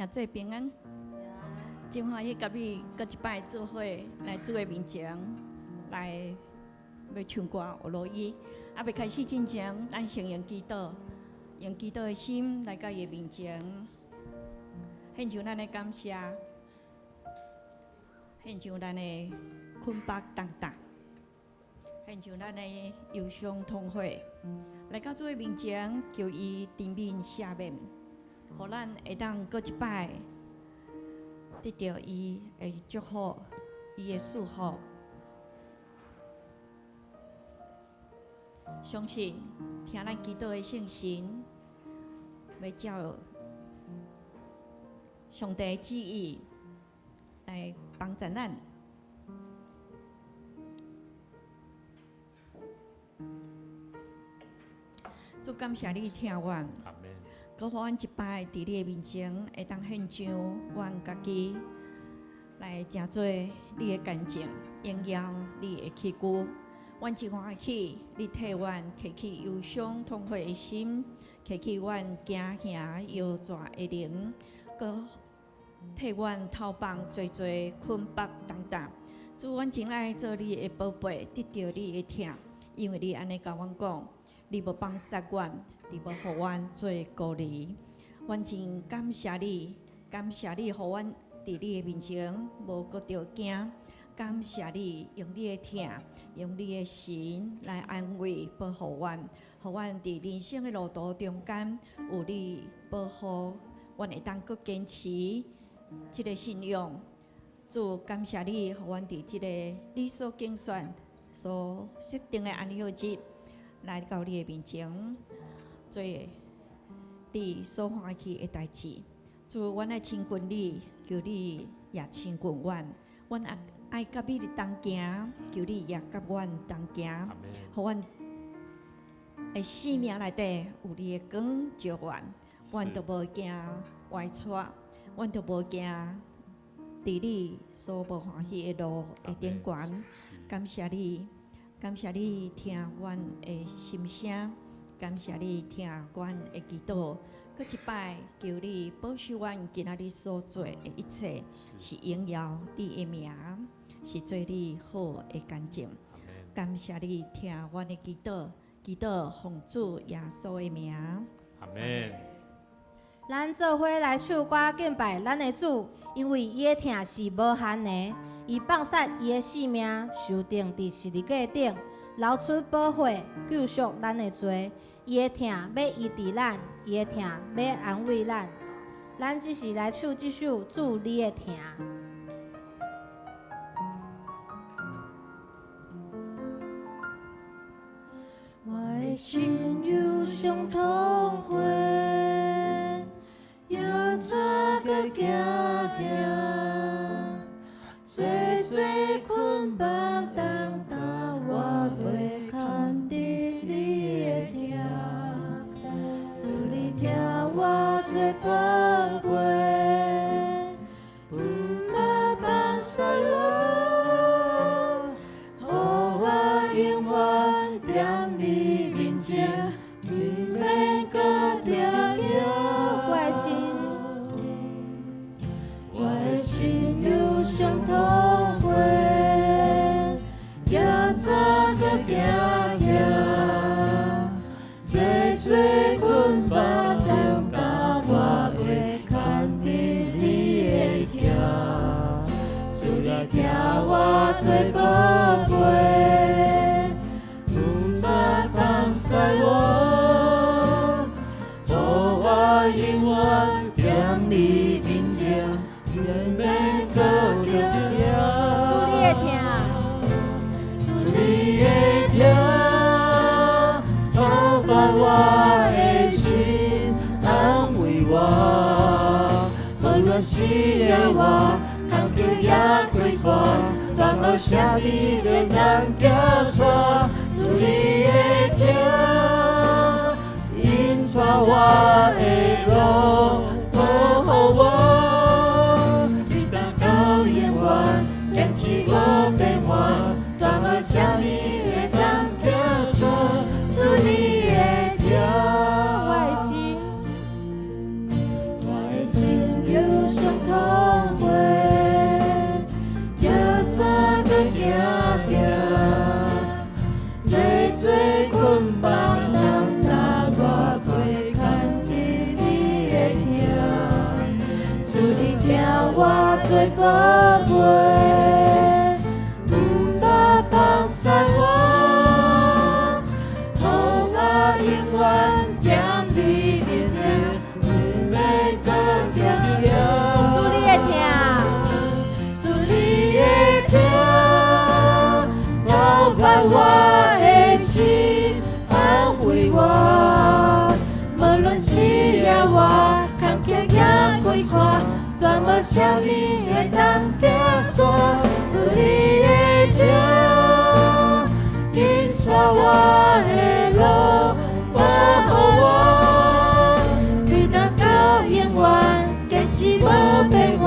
做平安。真欢喜，甲你搁一摆做伙来主的面前，来要唱歌学罗伊。啊，要开始之前，咱先用祈祷，用祈祷的心来到伊的面前，献上咱的感谢，献上咱的困饱重担，献上咱的忧伤痛悔，来到主的面前，求伊怜悯赦免，互咱会当搁一摆得到伊的祝福，伊的祝福。相信听咱祈祷的圣神，要照上帝的旨意来帮助咱。主感谢你听阮，搁互阮一摆伫你的面前，会当献上阮家己来成做你的干净，荣耀你的器具。阮真欢喜，你替阮摕起忧伤痛悔的心，摕起阮惊吓摇拽的灵，搁替阮透放最最困饱重担。主，阮真爱做你的宝贝，得到你的疼，因为你安尼甲阮讲，你无放杀阮，你无互阮做孤儿。阮真感谢你，感谢你，互阮伫你的面前无搁着惊。感谢你用你的疼，用你的神来安慰、保护阮，互阮伫人生的路途中间有你保护，阮会当搁坚持即个信仰。主，感谢你，互阮伫即个你所竞选、所设定的安息日，来到你的面前，做你所欢喜的代志。主，阮爱亲近你，求你也亲近阮，阮爱甲你同行，求你也甲阮同行，互阮的生命内底有你的光照阮，阮都无惊歪错，阮都无惊伫你所无欢喜的路的顶悬。感谢你，感谢你听阮的心声，感谢你听阮的祈祷。搁一摆，求你保守阮今仔日所做的一切，是荣耀你的名，是做你好的干净。感谢你听阮的祈祷，祈祷奉主耶稣的名。阿门。咱做伙来唱歌敬拜咱的主，因为伊的疼是无限的，伊放撒伊的性命，受定伫十字架顶，流出宝血，救赎咱的罪。伊的疼要医治咱，伊的疼要安慰咱。咱只是来唱这首《主你的疼》。我的心忧伤痛悔，摇擦个行行，最最困饱重担，我袂牵得你的疼，主你听我最宝贵，不怕放碎我，互我永远踮你面前，你免搁着惊。我的心忧伤痛悔，摇擦个行行，最最困饱重担，我袂牵得你的疼，主你听我最宝贝，不怕放碎我，互我永远踮你面前，免免搁着惊。主你的疼，透放我的心，安慰我，无论死的我，空叫也开阔，全无啥秘密通行煞。主你的疼，引带我的路，保护我，你当到永远，坚持无变化，全无啥秘密通行煞。主你的疼，我的心忧。宝贝，不再放在我，好我永远在你面前，你来到天亮。主你的听，主你的听，摇摆我的心，安慰我，无论是夜晚，坎坷也归看，全无啥物会当解散。主你的听，引带我的路，保护我，对待到永远，坚持无变换，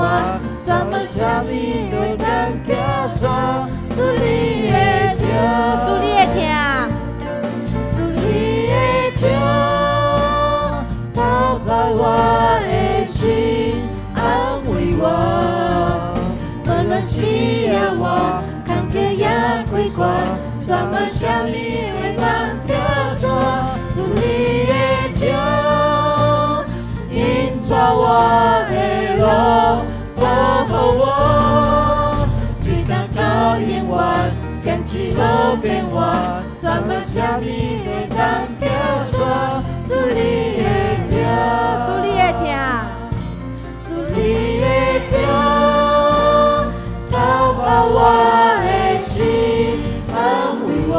全无啥物会当解散。主你的听，主你的听，主你的听，打败我的心，安慰我，无论是夜晚，坎坷也归看，全无啥物会当解散。主你的听，引带我的路，保护我，对待到永远，坚持无变换，全无啥物会当解散。主你的听，主你的听，主你的听，投保我的心，安慰我，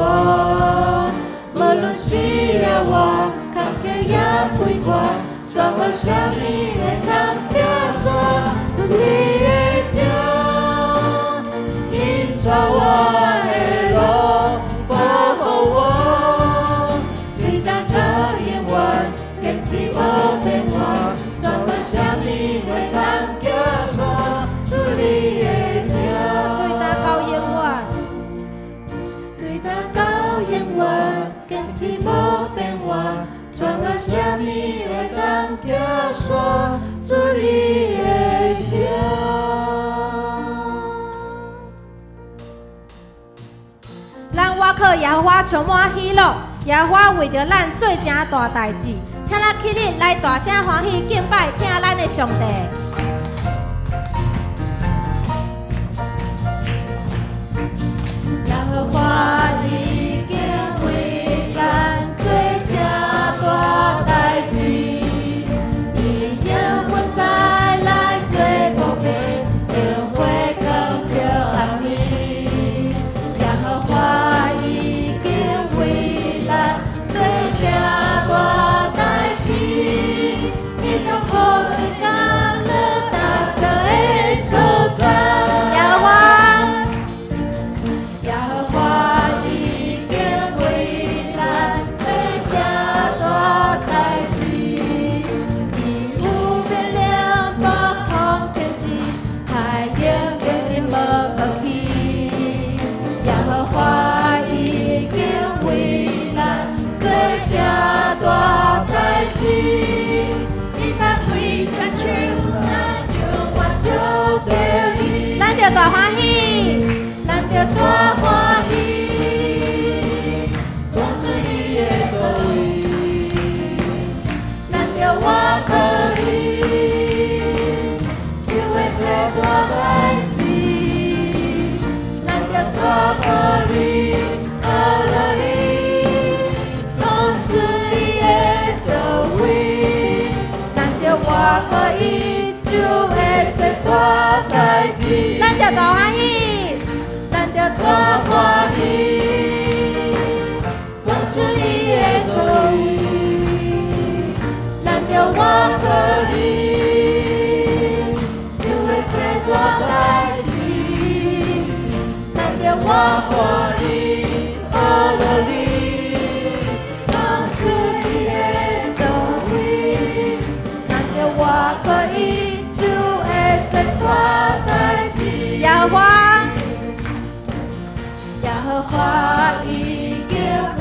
无论是夜晚，坎坷也归看，全无啥物会当解散。主你的听，引带我的路，保护我，对待到永远，坚持无变换，全无啥物会当解散。主你的听，对待到永远，对待到永远，坚持无变换，全无啥物会当解散。主你的听。咱我靠耶和华充满喜乐，耶和华为着咱做正大代志，请咱起立来大声欢喜敬拜，听咱的上帝。耶和华已经为咱做正大代志，伊永远在来做宝贝，永会更照暗你。耶和华已经为咱做正大代志，伊将破碎干了大色的手掌。耶和华，耶和华已经为咱做正大代志，伊有变了北方天气，海洋变成无过去。耶和华已经为咱做正大代志，伊把开山手，咱就我就对你。咱着大欢喜，咱着大欢喜，讲出伊的作为，咱着我靠你，就会做大代志，咱着大欢喜，靠了你，讲出伊的作为，咱着我靠伊，就会做大代志。咱着大欢喜，咱着大欢喜，讲出你的作为，咱着我靠你，就会做大代志，咱着我靠你，靠了你，讲出你的作为，咱着我靠伊，就会做大代志。耶和华，耶和华已经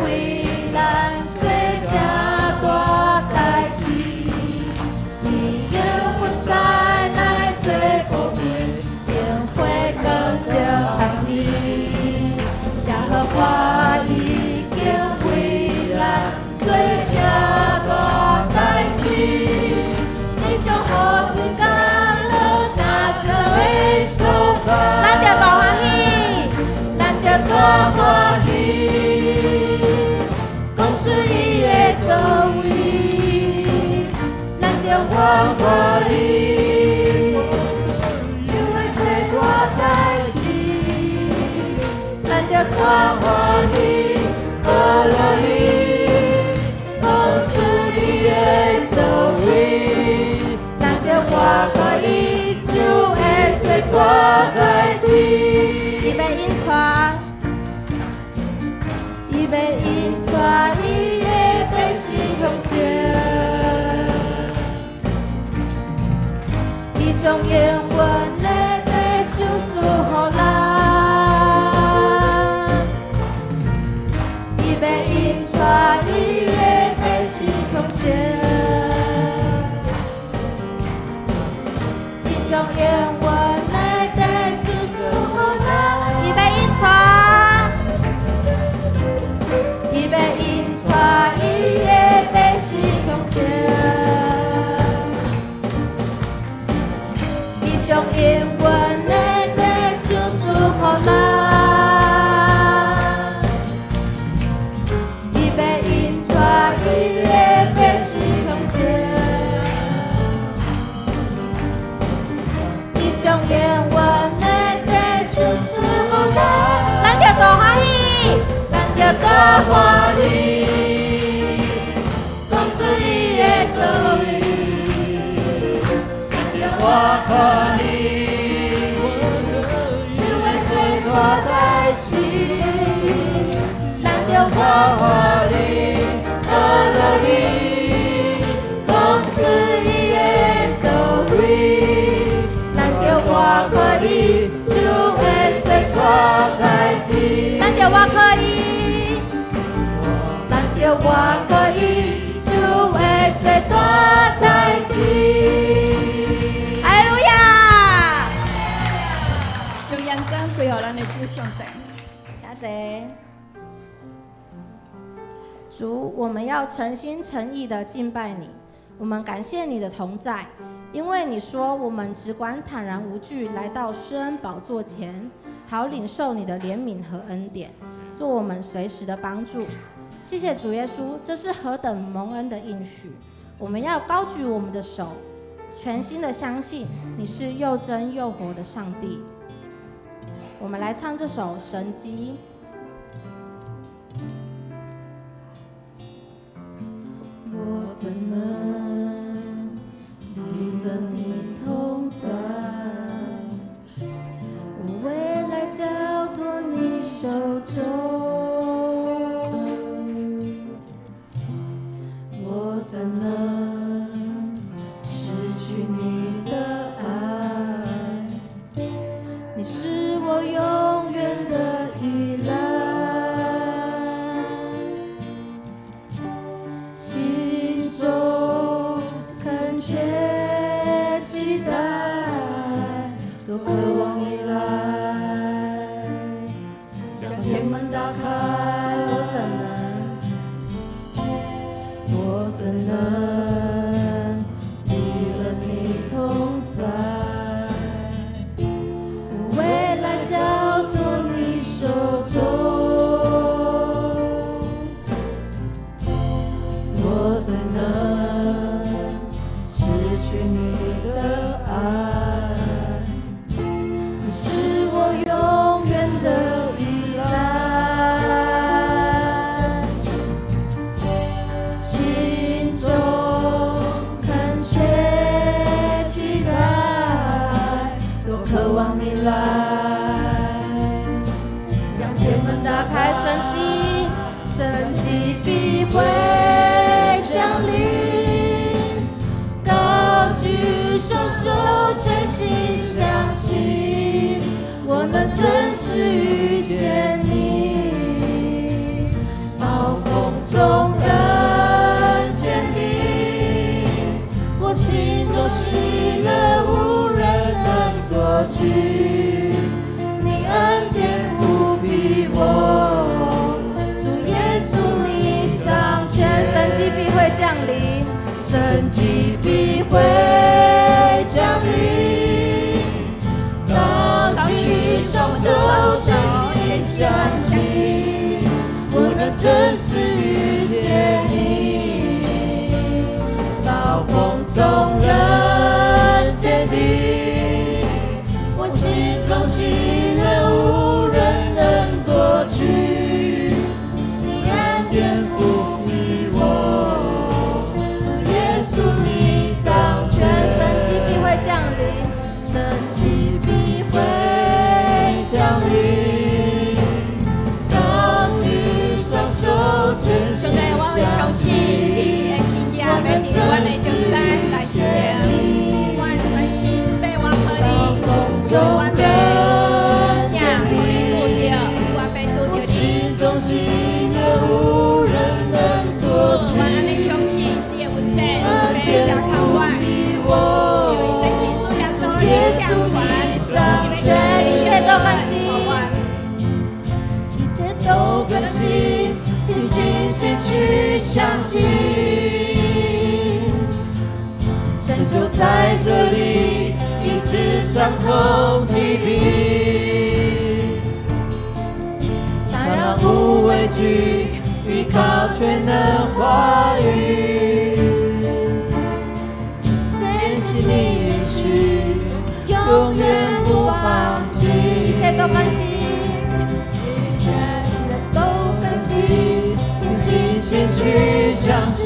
为咱做正大代志，伊永远在来做宝贝，永会更照暗你。我看你，就会做大代志，咱着大欢喜，阿拉你，讲出你的作为，咱着我看你，就会做大代志。伊要引带，伊要引带伊的百姓向前，伊将永远的地赏赐予咱。伊要引带伊的百姓向前，伊将永远的地赏赐予咱。伊要引带，伊要引带伊的百姓向前，伊将永远的地赏赐予咱。伊要引带伊的百姓向前，伊将永远的地赏赐予咱。咱着大欢喜，咱着大欢喜，讲出伊的作为，咱着我看你，就会做大代志，咱着我看你，阿拉你，讲出伊的作为，咱着我看你，就会做大代志。咱着我可以，咱着我可以，就会做大代志。哈利路亚！将阳光归予咱的主上帝。谢谢。主，我们要诚心诚意的敬拜你，我们感谢你的同在，因为你说我们只管坦然无惧来到施恩宝座前，好领受你的怜悯和恩典，做我们随时的帮助。谢谢主耶稣，这是何等蒙恩的应许！我们要高举我们的手，全心的相信你是又真又活的上帝。我们来唱这首《神迹》。我怎能离了你同在？我未来交托你手中，我怎能失去你的爱？你是我永远的依赖。多渴望你来，将天门打开。我怎能离了你同在？我未来交托你手中，我怎能失去你的爱？是我永远的依赖，心中恳切期待，多渴望你来，将天门打开，神迹，神迹必会降临，高举双手，全心相信。我能真实遇见你，暴风中仍坚定，我心中喜乐无人能夺去，你恩典抚庇我，主耶稣你掌权，神迹必会降临，神迹必会降临。双手全心相信，我能真实遇见你，暴风中中喜乐无人能夺取，你恩典不比我，耶稣你掌权，神迹必会降临，神迹必会降临，高举双手全心现在我会相信你的心家要伫我的中间来实现，我专心被我合你，所以我被真正可以拄着，我被拄着你。心中喜乐无人能夺取，我安尼相信你的问题被加看管，因为在心主耶稣你掌权，一切都甘心，一切都甘心，凭信心去相信，神就在这里，医治伤痛疾病，当然不畏惧，依靠全能话语，坚信你允许，永远不放弃，一切都甘心，一切都甘心，凭信心去相信，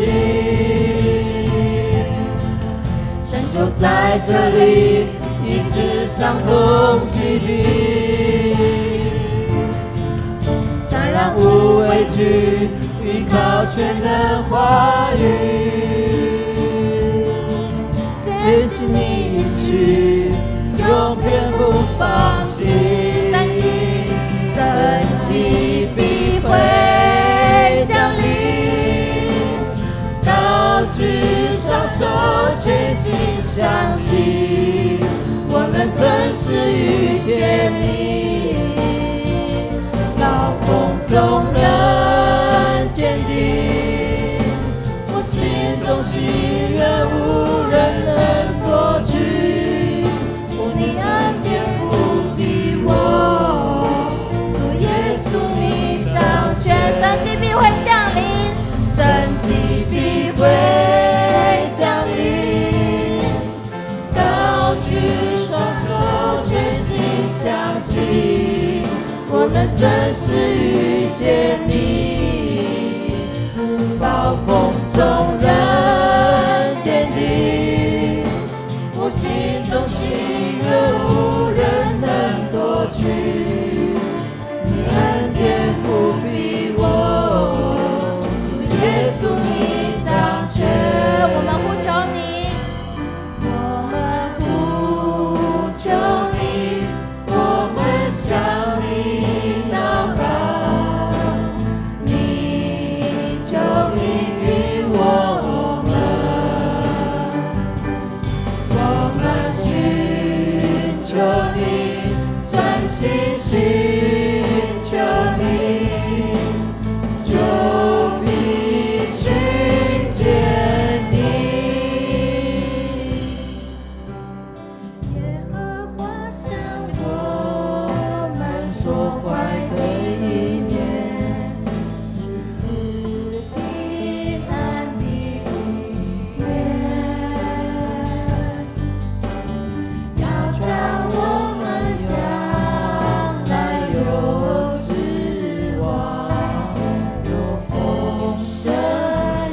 神就在这里，医治伤痛疾病，当然无畏惧，依靠全能话语，坚信你允许，永远不放弃，神迹必会降临，高举双手全心相信，我能真实遇见你，暴风中仍坚定，我心中喜悦无人能夺取，你恩典不比我，主耶稣你掌权，神迹必会降临，神迹必会降临，高举双手全心相信，我能真实遇见你，暴风中仍坚定，我心中喜悦无人能夺取，你恩典不比我，主耶稣你掌权，我们呼求你，我们呼求你，我们向你祷告，你就应允我们寻求你，专心寻求你，就必寻见你。耶和华向我们所怀的意念，是赐平安的意愿，要叫我们将来有指望，有丰盛，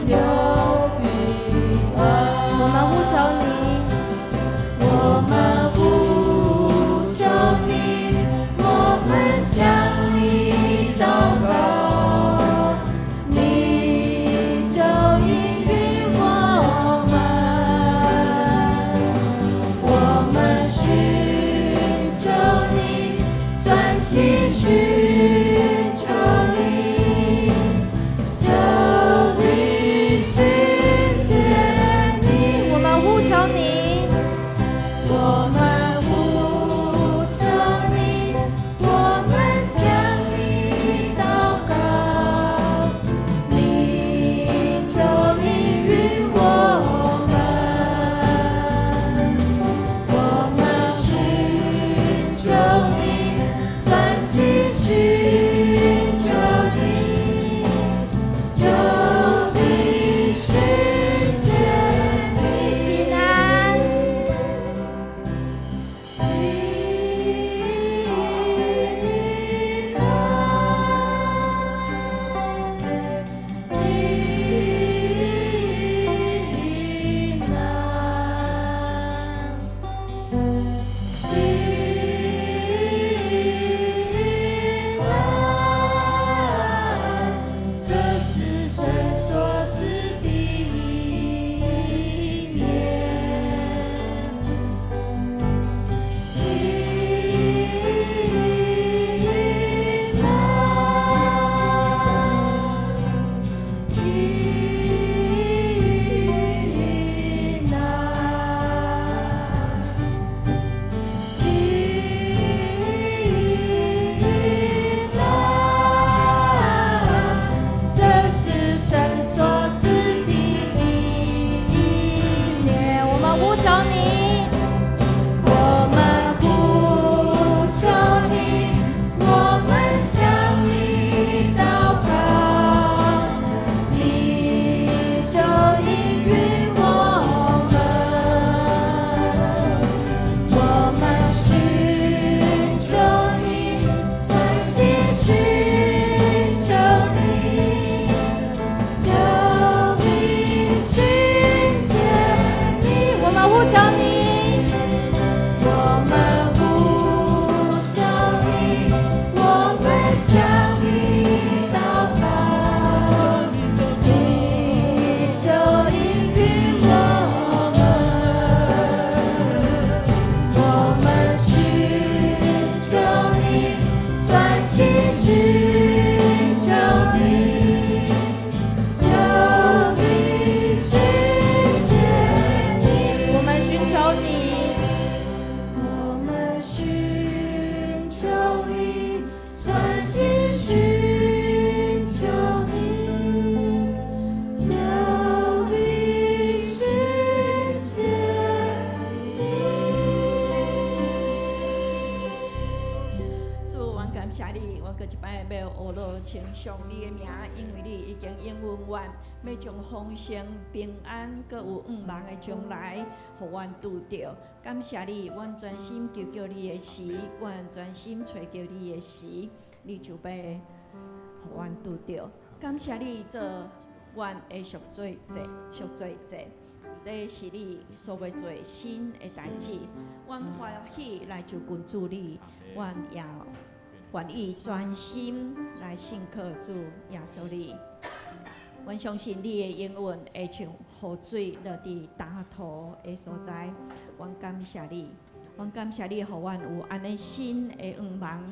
有平安。我们呼求你，我们呼求你，我们向你祷告，你就应允我们寻求你，专心寻求你，就必寻见你。我们呼求求你，我们呼求你，我们向你祷告，你就应允我们寻求你，专心寻求你，就必寻见你。我们呼求你，我们呼求你，我们向你祷告，你就应允我们寻求你，专心寻求你，就必寻见你。我们寻求你，我们寻求你，专心寻求你，就必寻见你。主，我感谢你，我搁一摆要学乐称颂你的名，因为你已经应允阮，要将丰盛、平安，搁有永望的将来，互阮拄着。感谢你，阮专心求叫你的时，阮专心找叫你的时，你就要互阮拄着。感谢你做阮的赎罪祭，赎罪祭。这是你所要做新的代志，阮欢喜来就关注你，阮也愿意专心来信靠主耶稣你。阮相信你的应允会像雨水落伫打土的所在。阮感谢你，阮感谢你，互阮有安尼新的愿望。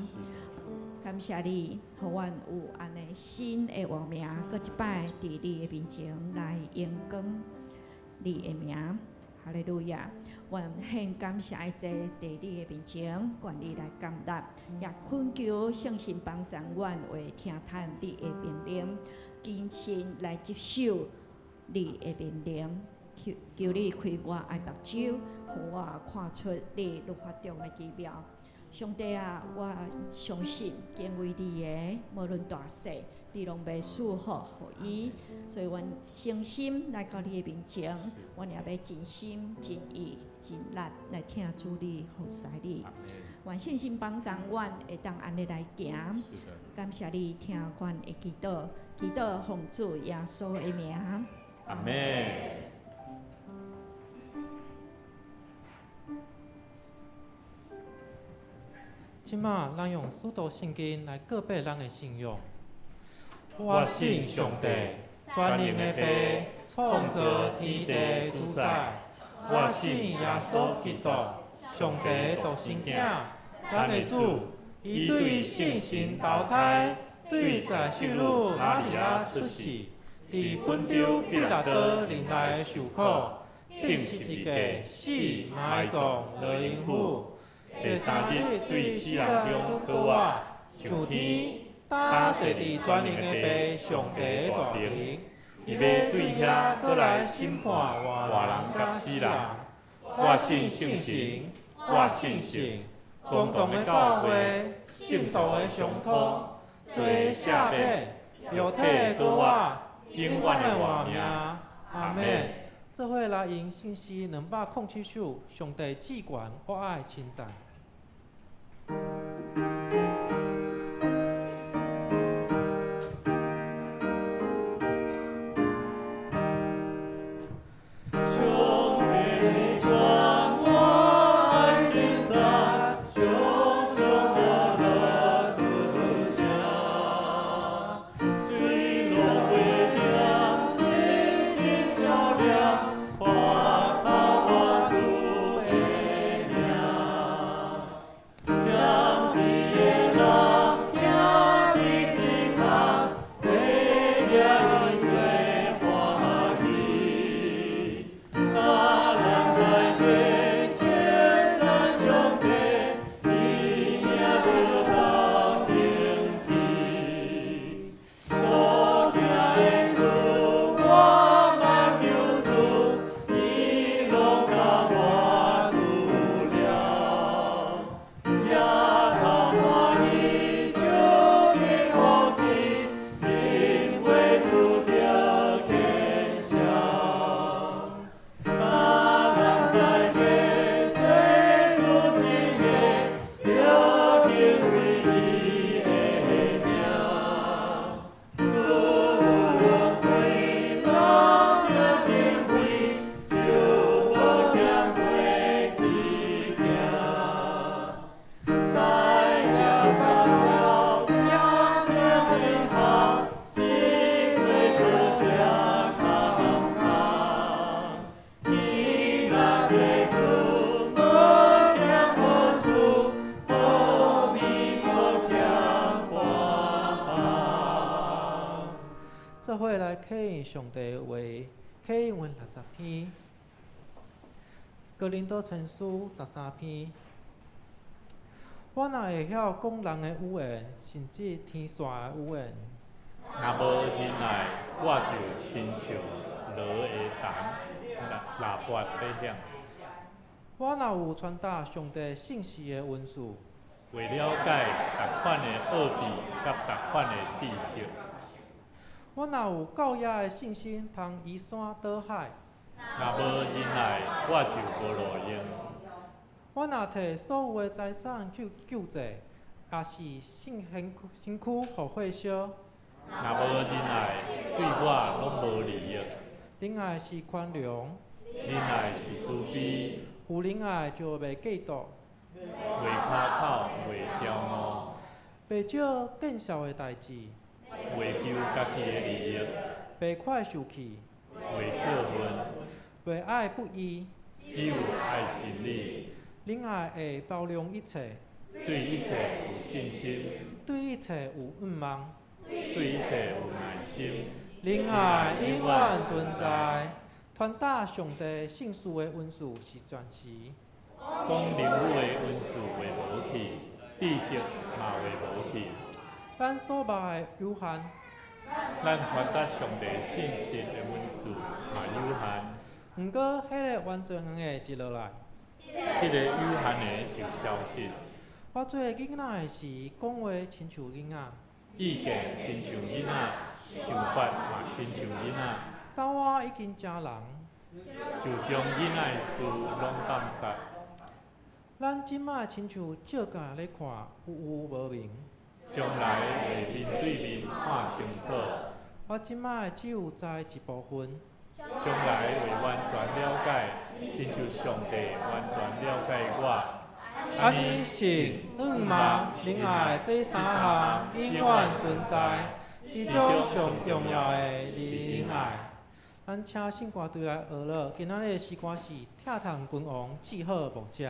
感谢你，互阮有安尼新的活命，搁一摆伫你的面前来荣光你的名。哈利路亚！愿献感谢的祭伫你的面前，愿你来感纳，也恳求圣神帮助阮为听叹你的命令，谨慎来接受你的命令。求你开我的目睭，互我看出你律法中的奇妙。上帝啊，我相信敬畏你的，无论大小，你拢袂赐福予伊。所以，阮诚心来到你的面前，阮也要真心、真意、真力来听主你服侍你。愿信心帮助阮会当安尼来行。感谢你听阮的祈祷，祈祷奉主耶稣的名。阿门。即马，咱用使徒圣经来告白咱的信仰。我信上帝，全能的爸，创造天地主宰。我信耶稣基督，上帝独生子，咱的主。伊对圣神投胎，对在受女玛利亚出世，伫本州彼拉多人来受苦，钉十字架，死埋葬落阴府。第三日对死人中倒活，上天打坐伫全能的爸上帝的大名，伊要对遐过来审判活人甲死人。我信圣神，我信神，公同的教会，圣道的相通，做下变，肉体倒活，永远的活命。阿门。这会来因信息207首，上帝至关我爱称赞。上帝话，启原60篇，哥林多前书13篇。我若会晓讲人的语言，甚至天煞的语言，若无忍耐，我就亲像螺的虫，拉拔要响。我若有传达上帝信息的文字，为了解逐款的奥秘甲逐款的知识，我若有够野的信心，通移山倒海，若无忍耐，我就无路用。我若摕所有的财产去救济，也是身躯互火烧，若无忍耐，对我拢无利益。仁爱是宽容，忍耐是慈悲，有仁爱就袂嫉妒，袂卡口，袂骄傲，袂少见笑的代志，袂求家己的利益，袂快受气，袂过分，袂爱不义。只有爱真理。仁爱会包容一切，对一切有信心，对一切有盼望，对一切有耐心。仁爱永远存在。传达上帝信事的文字是钻石，讲灵语的文字话无去，知识嘛话无去。咱所捌的有限，咱传达上帝信息的文字嘛有限。毋过迄个完全的接落来。迄个有限的就消失。我做囡仔的时，讲话亲像囡仔，意见亲像囡仔，想法嘛亲像囡仔，到我已经成人，就将囡仔的事拢放煞。咱即摆亲像照镜咧看，有无明。将来会面对面看清楚。我即摆只有知一部分。将来会完全了解，亲像上帝完全了解我。安尼是嘛？仁爱这三项永远存在，其中上重要的是仁爱。咱请圣歌队来学了，今仔日的诗歌是《跳堂君王记好牧者》。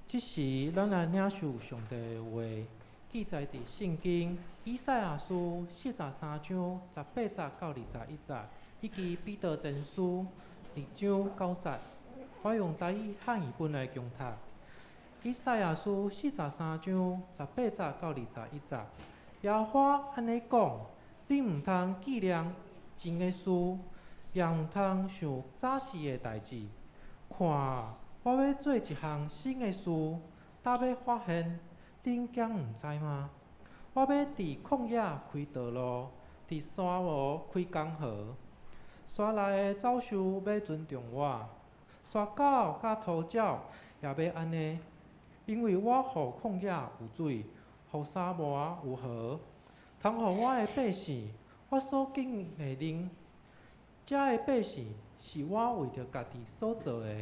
即时，咱来领受上帝的话，记载伫圣经以赛亚书43章18节到21节，以及彼得前书2章9节。我用台语汉语本来共读。以赛亚书43章18节到21节，耶和华安尼讲：你毋通纪念前的事，也毋通想早时的代志。看，我要做一项新的事，搭要发现，恁敢毋知吗？我要伫旷野开道路，伫沙漠开江河。山内的走兽要尊重我，山狗甲兔鸟也要安尼，因为我互旷野有水，互沙漠有河，通互我的百姓，我所敬的人。这的百姓是我为着家己所做的，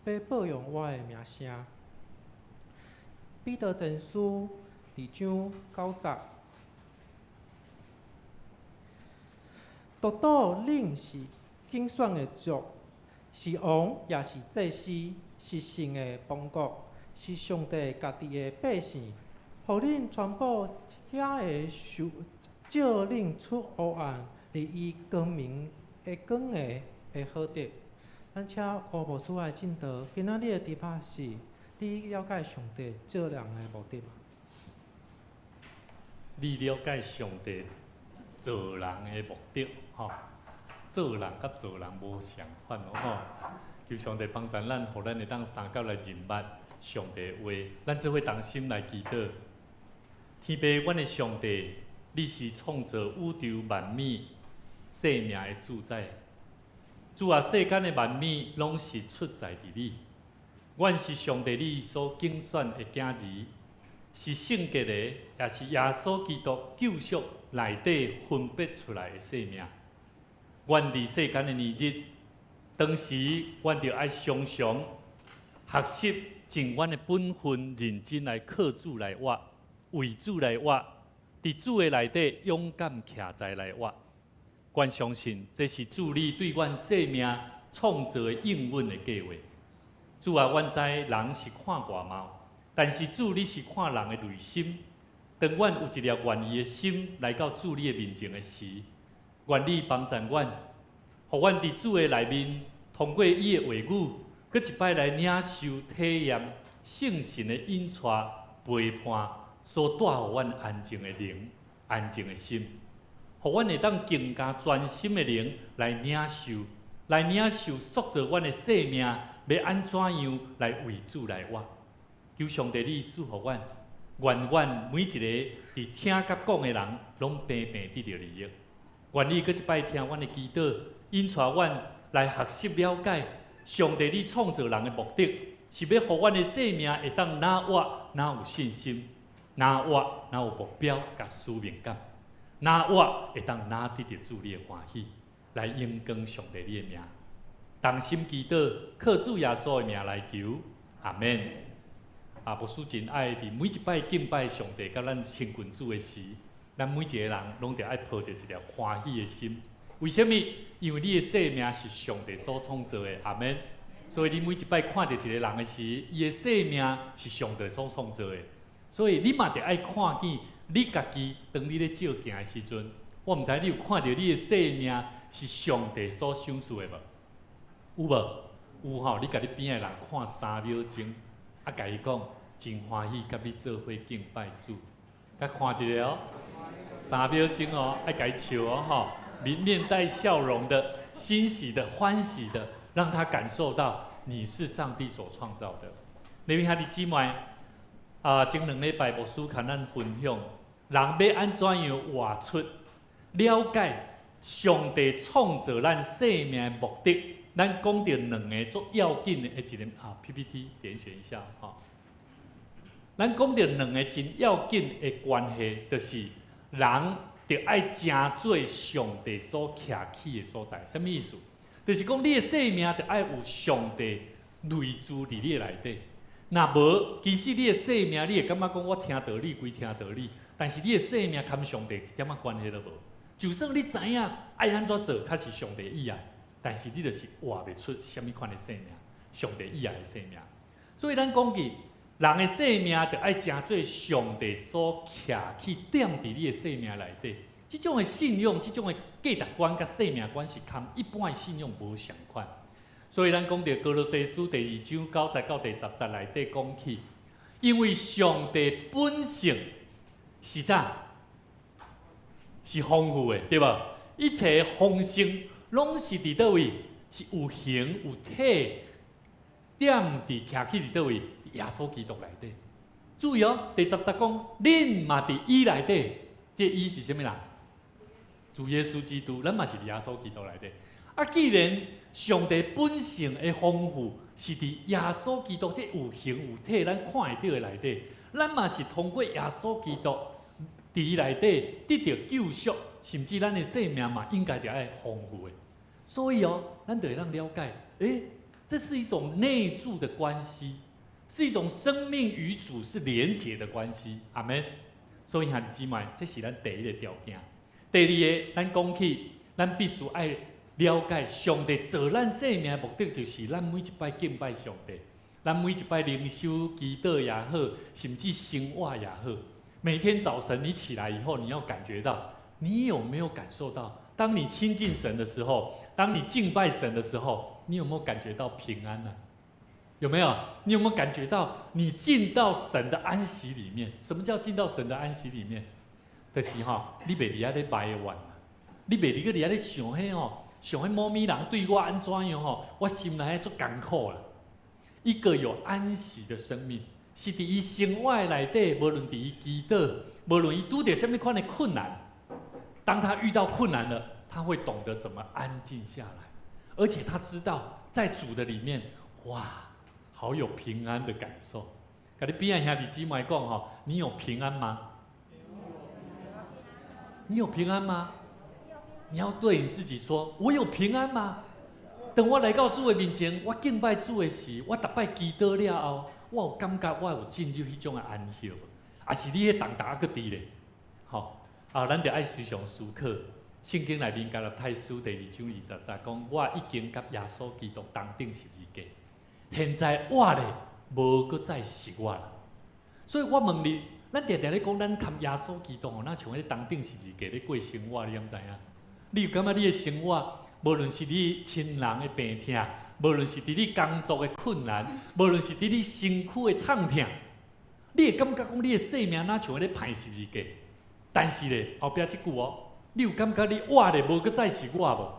要保养我的名声。彼得前书2章9节，独独恁是竞选的族，是王也是祭司，是神的邦国，是上帝家己的百姓，互恁传播遐个照恁出黑暗，离伊光明的光的好德。咱请吴牧师来进道，今仔日的题目是：你了解上帝做人的目的吗？你了解上帝做人的目的，吼，做人甲做人无相反吼。求上帝帮助咱，互咱会当三角来认捌上帝的话，咱做伙同心来祈祷。天父，阮的上帝，你是创造宇宙万物生命的主宰。主啊，世间的万物拢是出在伫你。阮是上帝你所拣选的囝儿，是圣洁的，也是耶稣基督救赎内底分别出来的生命。阮伫世间的年日，当时阮就爱常常学习尽阮的本分，认真来靠主来活，为主来活，伫主的内底勇敢徛在来活。阮相信这是主你对阮生命创造的应允的计划。主啊，阮知人是看外貌，但是主你是看人的内心。当阮有一粒愿意的心来到主你的面前的时，愿你帮助阮，互阮伫主的内面，通过伊的话语，搁一摆来领受体验圣神的引带陪伴，所带互阮安静的灵、安静的心。互阮会当更加专心的灵来领受塑造阮的生命，要安怎样来为主来活？求上帝你赐互阮，愿阮每一个伫听甲讲的人，拢平平得到利益。愿你搁一摆听阮的祈祷，引带阮来学习了解上帝你创造人的目的，是要互阮的生命会当哪活哪有信心，哪活哪有目标甲使命感。哪我会当哪得到主你的欢喜，来荣光上帝你的名。同心祈祷，靠主耶稣的名来求，阿免。牧师真爱伫每一摆敬拜上帝甲咱亲近主的时，咱每一个人拢得爱抱着一粒欢喜的心。为什么？因为你的生命是上帝所创造的，阿免。所以你每一摆看到一个人的时，伊的生命是上帝所创造的，所以你嘛得爱看见。你家己当你咧照镜的时阵，我毋知你有看到你的生命是上帝所赏赐的无？有无？有吼！你甲你边的人看3秒钟，甲伊讲真欢喜，甲你做伙敬拜主。甲看一个哦，3秒钟哦，爱甲伊笑哦吼，面带笑容的、欣喜的、欢喜的，让他感受到你是上帝所创造的。你们兄弟姊妹，前2礼拜牧师甲咱分享。人要安怎样活出了解上帝创造咱生命的目的？咱讲到2个足要紧的一个PPT 点选一下哈。咱讲到2个真要紧的关系，就是人着爱真做上帝所徛起的所在。什么意思？就是讲你的生命着爱有上帝内住伫你的内底。若无，其实你的生命，你会感觉讲我听道理归听道理。但是你的生命跟上帝一点仔关系都无。就算你知影爱安怎做，较是上帝以爱，但是你就是活袂出什么款的生命，上帝以爱的生命。所以咱讲起，人的生命就爱真做上帝所徛去点伫你的生命内底。这种的信用，这种的价值观甲生命观是跟一般的信用无相款。所以咱讲到哥罗西书第2章9节到第10节内底讲起，因为上帝本性是啥？是丰富的，对无？一切丰盛拢是伫倒位？是有形有体，点伫徛起伫倒位？耶稣基督内底。注意哦，第10节讲，恁嘛伫伊内底，这伊是啥物啦？主耶稣基督，咱嘛是伫耶稣基督内底。啊，既然上帝本性的丰富是伫耶稣基督这有形有体，咱看会到的内底，咱嘛是通过耶稣基督伫内底得到救赎，甚至咱的生命嘛应该就爱丰富的。所以哦，咱就会让了解，这是一种内住的关系，是一种生命与主是连结的关系。阿们。所以兄弟姊妹，这是咱第一个条件。第二个，咱讲起，咱必须爱了解上帝造咱生命的目的，就是咱每一摆敬拜上帝，咱每一摆灵修、祈祷也好，甚至生活也好。每天早晨你起来以后，你要感觉到，你有没有感受到？当你亲近神的时候，当你敬拜神的时候，你有没有感觉到平安呢？有没有？你有没有感觉到你进到神的安息里面？什么叫进到神的安息里面？就是你袂伫遐咧埋怨，你袂伫个伫遐咧想想迄猫咪人对我安怎样我心内足艰苦啦。一个有安息的生命，是伫伊生活内底，无论伫伊祈祷，无论伊拄着什么款的困难，当他遇到困难了，他会懂得怎么安静下来，而且他知道在主的里面，哇，好有平安的感受。跟你边仔兄弟姊妹讲你有平安吗？你有平安吗？你要对你自己说：我有平安吗？等我来到主的面前，我敬拜主的时，我逐摆祈祷了后，我有感觉我有进入迄种的安息，还是你迄重担还搁伫咧？咱就爱时常思考。圣经内面加拉太书第2章20节讲：我已经甲耶稣基督同定十字架，现在我咧无搁再是我啦。所以我问你，咱常常咧讲，咱靠耶稣基督那像咧同定十字架咧过生活，你敢知影？你有感觉你的生活，无论是你亲人的病痛，无论是伫你工作的困难，无论是伫你身躯的痛痛，你会感觉讲你的生命那像咧歹十字架？但是咧后壁即句你有感觉你活咧无搁再是我无？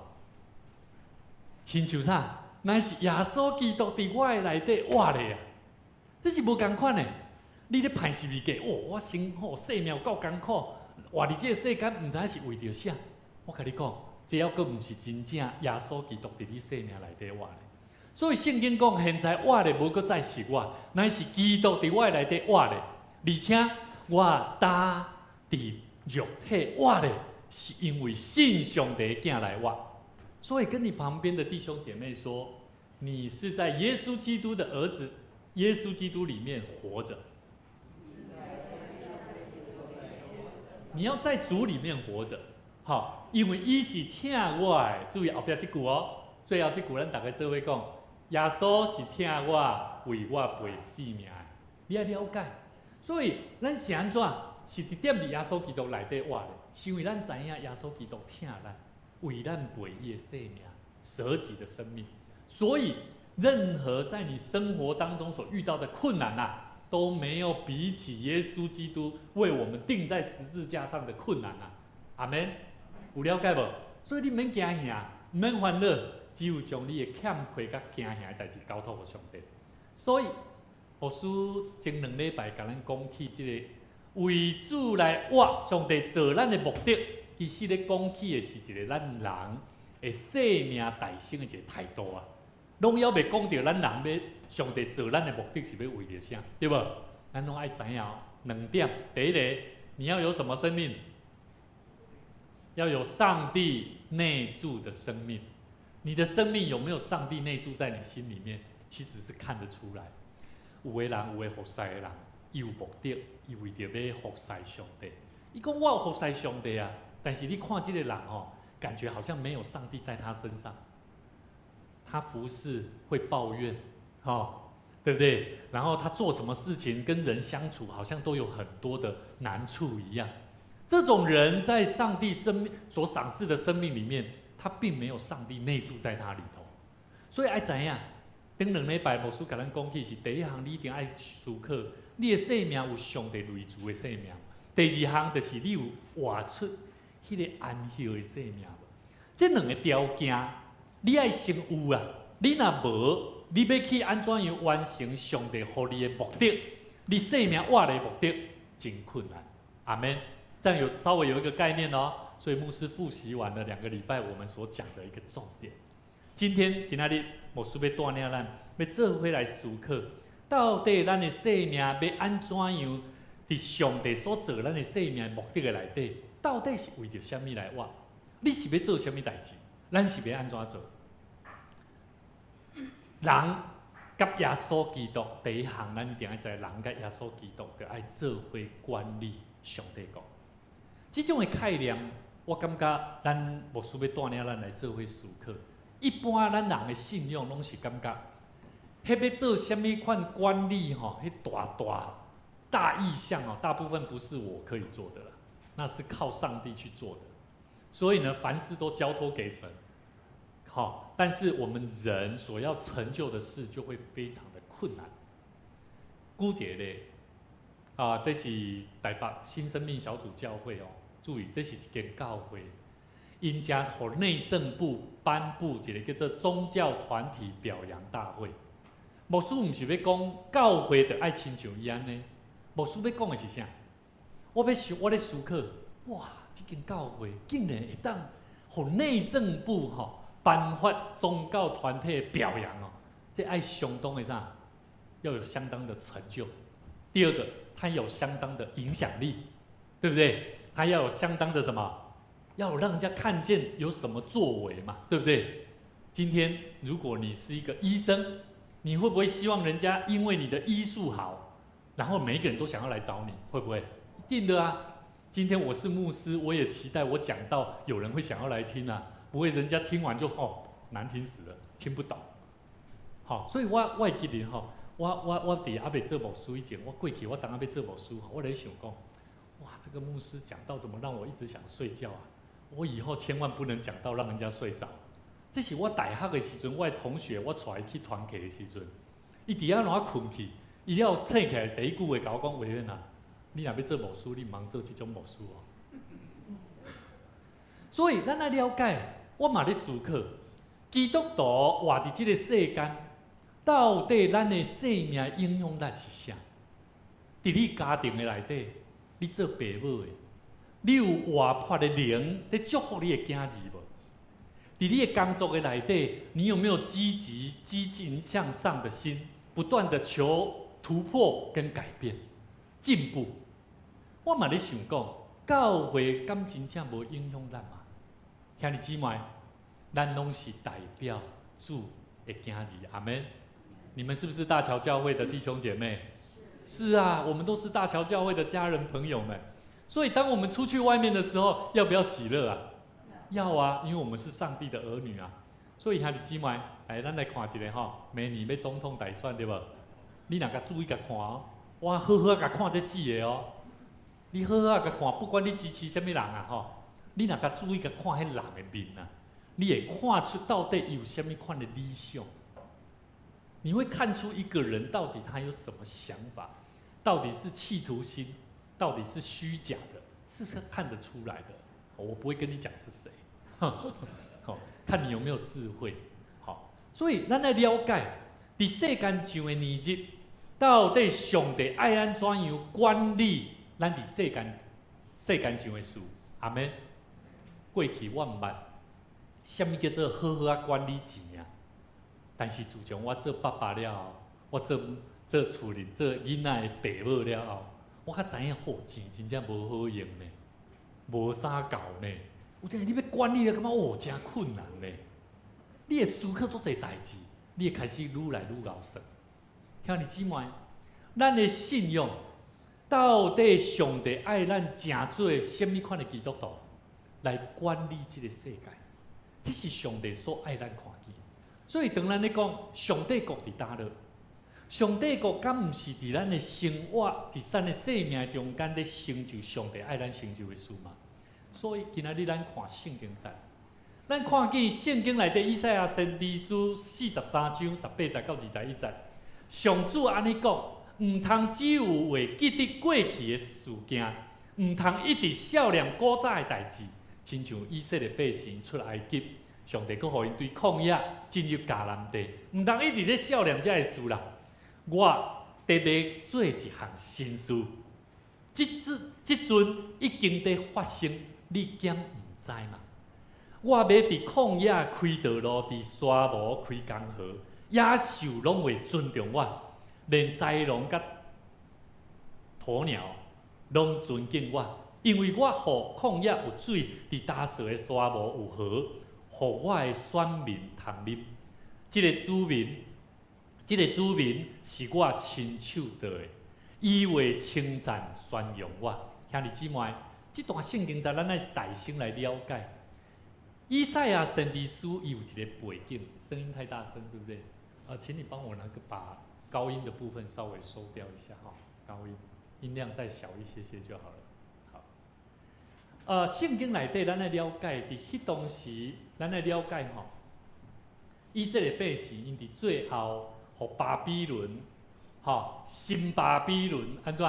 亲像啥？乃是耶稣基督伫我的内底活咧啊！这是无共款的。你咧歹十字架，我生命有够艰苦，活伫这个世间，毋知影是为着啥？我甲你讲，这还阁毋是真正耶稣基督伫你生命内底活咧。所以圣经讲，现在活咧无搁再是我，乃是基督伫我内底活咧，而且我搭伫肉体活咧，是因为信上帝囝来活。所以跟你旁边的弟兄姐妹说，你是在耶稣基督的儿子耶稣基督里面活着。你要在主里面活着，因为伊是疼我的。注意后壁这句最后这句咱大家做伙讲，耶稣是疼我，为我赔性命的。你要了解，所以咱是安怎？是伫点伫耶稣基督内底活的，是因为咱知影耶稣基督疼咱，为咱赔伊的生命，舍己的生命。所以，任何在你生活当中所遇到的困难都没有比起耶稣基督为我们钉在十字架上的困难阿们，有了解无？所以你免惊吓，唔免烦恼，只有将你的欠亏甲惊吓的代志交托给上帝。所以，牧师前2礼拜甲咱讲起这个为主来活，上帝造咱的目的，其实咧讲起的是一个咱人的生命大生的一个态度拢要袂讲到咱人要上帝造咱的目的是要为着啥，对无？咱拢爱知影2点。第一个，你要有什么生命？要有上帝内住的生命。你的生命有没有上帝内住在你心里面？其实是看得出来。有的人，有的服侍的人，伊有目的，伊为着要服侍上帝。伊讲我有服侍上帝但是你看这个人感觉好像没有上帝在他身上。他服侍会抱怨，对不对？然后他做什么事情跟人相处，好像都有很多的难处一样。这种人在上帝生命所赏赐的生命里面，他并没有上帝内住在他里头。所以爱怎样？顶2礼拜牧师甲咱讲起是第一项，你一定爱思考，你的生命有上帝类似的生命。第2项就是你有活出迄个安息的生命。这2个条件，你爱先有啊。你若无，你要去安怎样完成上帝予你的目的？你生命活的目的真困难。阿们，这样稍微有一个概念哦。所以牧师复习完了2个礼拜我们所讲的一个重点。今仔日牧师要带领咱，要做伙来思考，到底咱的生命要安怎样？伫上帝所做咱的生命目的内底，到底是为着什么来活？你是要做什么代志？咱是要安怎做？人甲耶稣基督第一项，咱一定要知，人甲耶稣基督就爱做伙管理上帝国。这种的概念，我感觉咱牧师要带领咱来做伙思考。一般咱人的信仰拢是感觉，迄要做什么款管理吼，迄大意象哦，大部分不是我可以做的了，那是靠上帝去做的。所以呢，凡事都交托给神。好，但是我们人所要成就的事就会非常的困难。估计咧，这是台北新生命小组教会哦，注意，这是一间教会，因家和内政部颁布一个叫做宗教团体表扬大会。牧师唔是要讲教会就爱亲像伊安尼，牧师要讲的是啥？我咧思考，哇，这间教会竟然会当和内政部吼。颁发宗教团体的表扬哦，这爱相当的啥？要有相当的成就。第二个，它有相当的影响力，对不对？它要有相当的什么？要有让人家看见有什么作为嘛，对不对？今天如果你是一个医生，你会不会希望人家因为你的医术好，然后每一个人都想要来找你？会不会？一定的啊。今天我是牧师，我也期待我讲到有人会想要来听啊。不会，人家听完就难听死了，听不懂。好，所以我会记得我伫阿未做牧师以前，我过去我当阿要做牧师，我在想讲，哇，这个牧师讲到怎么让我一直想睡觉啊？我以后千万不能讲到让人家睡着。这是我大学的时阵，我的同学我带伊去团契的时阵，伊伫遐让我困去，伊了醒起来第一句话甲我讲：“委员啊，你若要做牧师，你唔通做这种牧师哦。”所以咱来了解。我嘛咧思考，基督徒活伫即个世间，到底咱的生命影响力是啥？伫你家庭的内底，你做爸母的，你有活泼的灵咧祝福你的囝儿无？伫你的工作的内底，你有没有积极向上的心，不断的求突破跟改变、进步？我嘛咧想讲，教会敢真正无影响咱嘛？兄弟姊妹，咱拢是代表主的囝儿，阿们。你们是不是大桥教会的弟兄姐妹？是啊，我们都是大桥教会的家人朋友们。所以，当我们出去外面的时候，要不要喜乐啊？要啊，因为我们是上帝的儿女啊。所以，兄弟姊妹，来，咱来看一个吼，明年要总统大选对无？你若甲注意甲看哦，我好好甲看这四个哦。你好好甲看，不管你支持什么人啊吼。你若甲注意甲看迄人的面啊，你会看出到底有什么款的理想？你会看出一个人到底他有什么想法，到底是企图心，到底是虚假的，是看得出来的。我不会跟你讲是谁，好，看你有没有智慧。好，所以咱来了解，伫世间上的年日，到底上帝爱安怎样管理咱伫世间上的事？阿们。过去我毋捌，什么叫做好好管理钱啊？但是自从我做爸爸了后，我做厝里做囡仔的爸母了后，我较知影，钱真正无好用呢，无啥够呢。有阵你要管理了，感觉真困难呢。你会思考足侪代志，你会开始愈来愈熬神。兄弟姊妹，咱的信仰到底上帝爱咱诚做什么款的基督徒？来管理这个世界，这是上帝所爱咱看见。所以当咱咧讲上帝国伫倒落，上帝国敢毋是伫咱的生活、伫咱的生命中间咧成就上帝爱咱成就的事吗？所以今仔日咱看圣经节，咱看见圣经内底以赛亚先知书43章18节到21节，上主安尼讲：毋通只有为记得过去的事件，毋通一直笑念古早的代志，亲像以色列百姓出埃及，上帝佫予因对旷野进入迦南地，毋通一直咧笑念遮个事啦。我特别做一项新事，即阵已经在发生，你敢毋知嘛？我要伫旷野开道路，伫沙漠开江河，野兽拢会尊重我，连豺狼甲鸵鸟拢尊敬我，因为我互旷野有水，伫大蛇的沙漠有河，互我的选民通啉。即个主民是我亲手做的，伊会称赞宣扬我。兄弟姊妹，这段圣经在咱乃是大心来了解。以赛亚先知书伊有一个背景，声音太大声，对不对？请你帮我把高音的部分稍微收掉一下哈，高音音量再小一些就好了。好，圣经内底咱来了解，伫迄当时咱来了解吼，以色列百姓因伫最后，互巴比伦，新巴比伦安怎？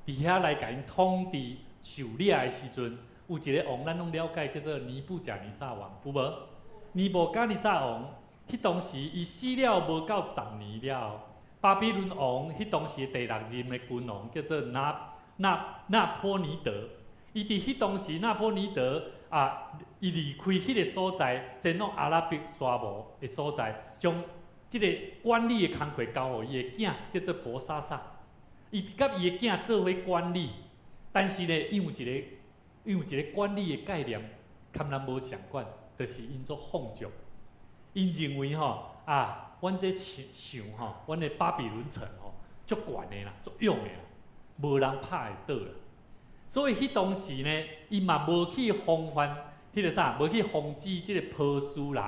伫遐来甲因统治受掠的时阵。有一个王，咱拢了解叫做尼布甲尼撒王，有无？尼布甲尼撒王，迄当时伊死了无到10年了。巴比伦王迄当时第6任的君王叫做那波尼德，伊伫迄当时那波尼德伊离开迄个所在，前往阿拉伯沙漠的所在，将即个管理的工课交互伊的囝，叫做伯沙撒。伊甲伊的囝做伙管理，但是呢，因有一个管理的概念，跟咱无相关，就是因做放逐。因认为阮这想阮的巴比伦城足悬的啦，足勇的啦，无人拍会倒啦。所以迄当时呢，伊嘛无去防范迄个啥，无去防止即个波斯人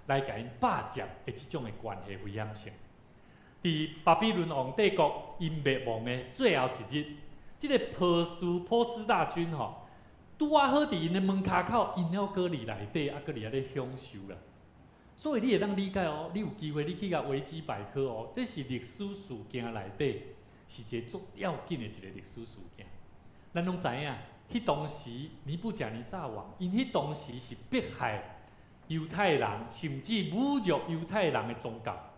来甲因霸占的即种的关系危险性。伫巴比伦王帝国因灭亡的最后一日，即个波斯大军拄好伫因的门骹口，因了搁伫内底，搁伫遐咧享受啦。所以你会当理解你有机会你去甲维基百科这是历史事件内底是一个足要紧的一个历史事件。咱拢知影，迄当时尼布甲尼撒王，因迄当时是迫害犹太人，甚至侮辱犹太人的宗教，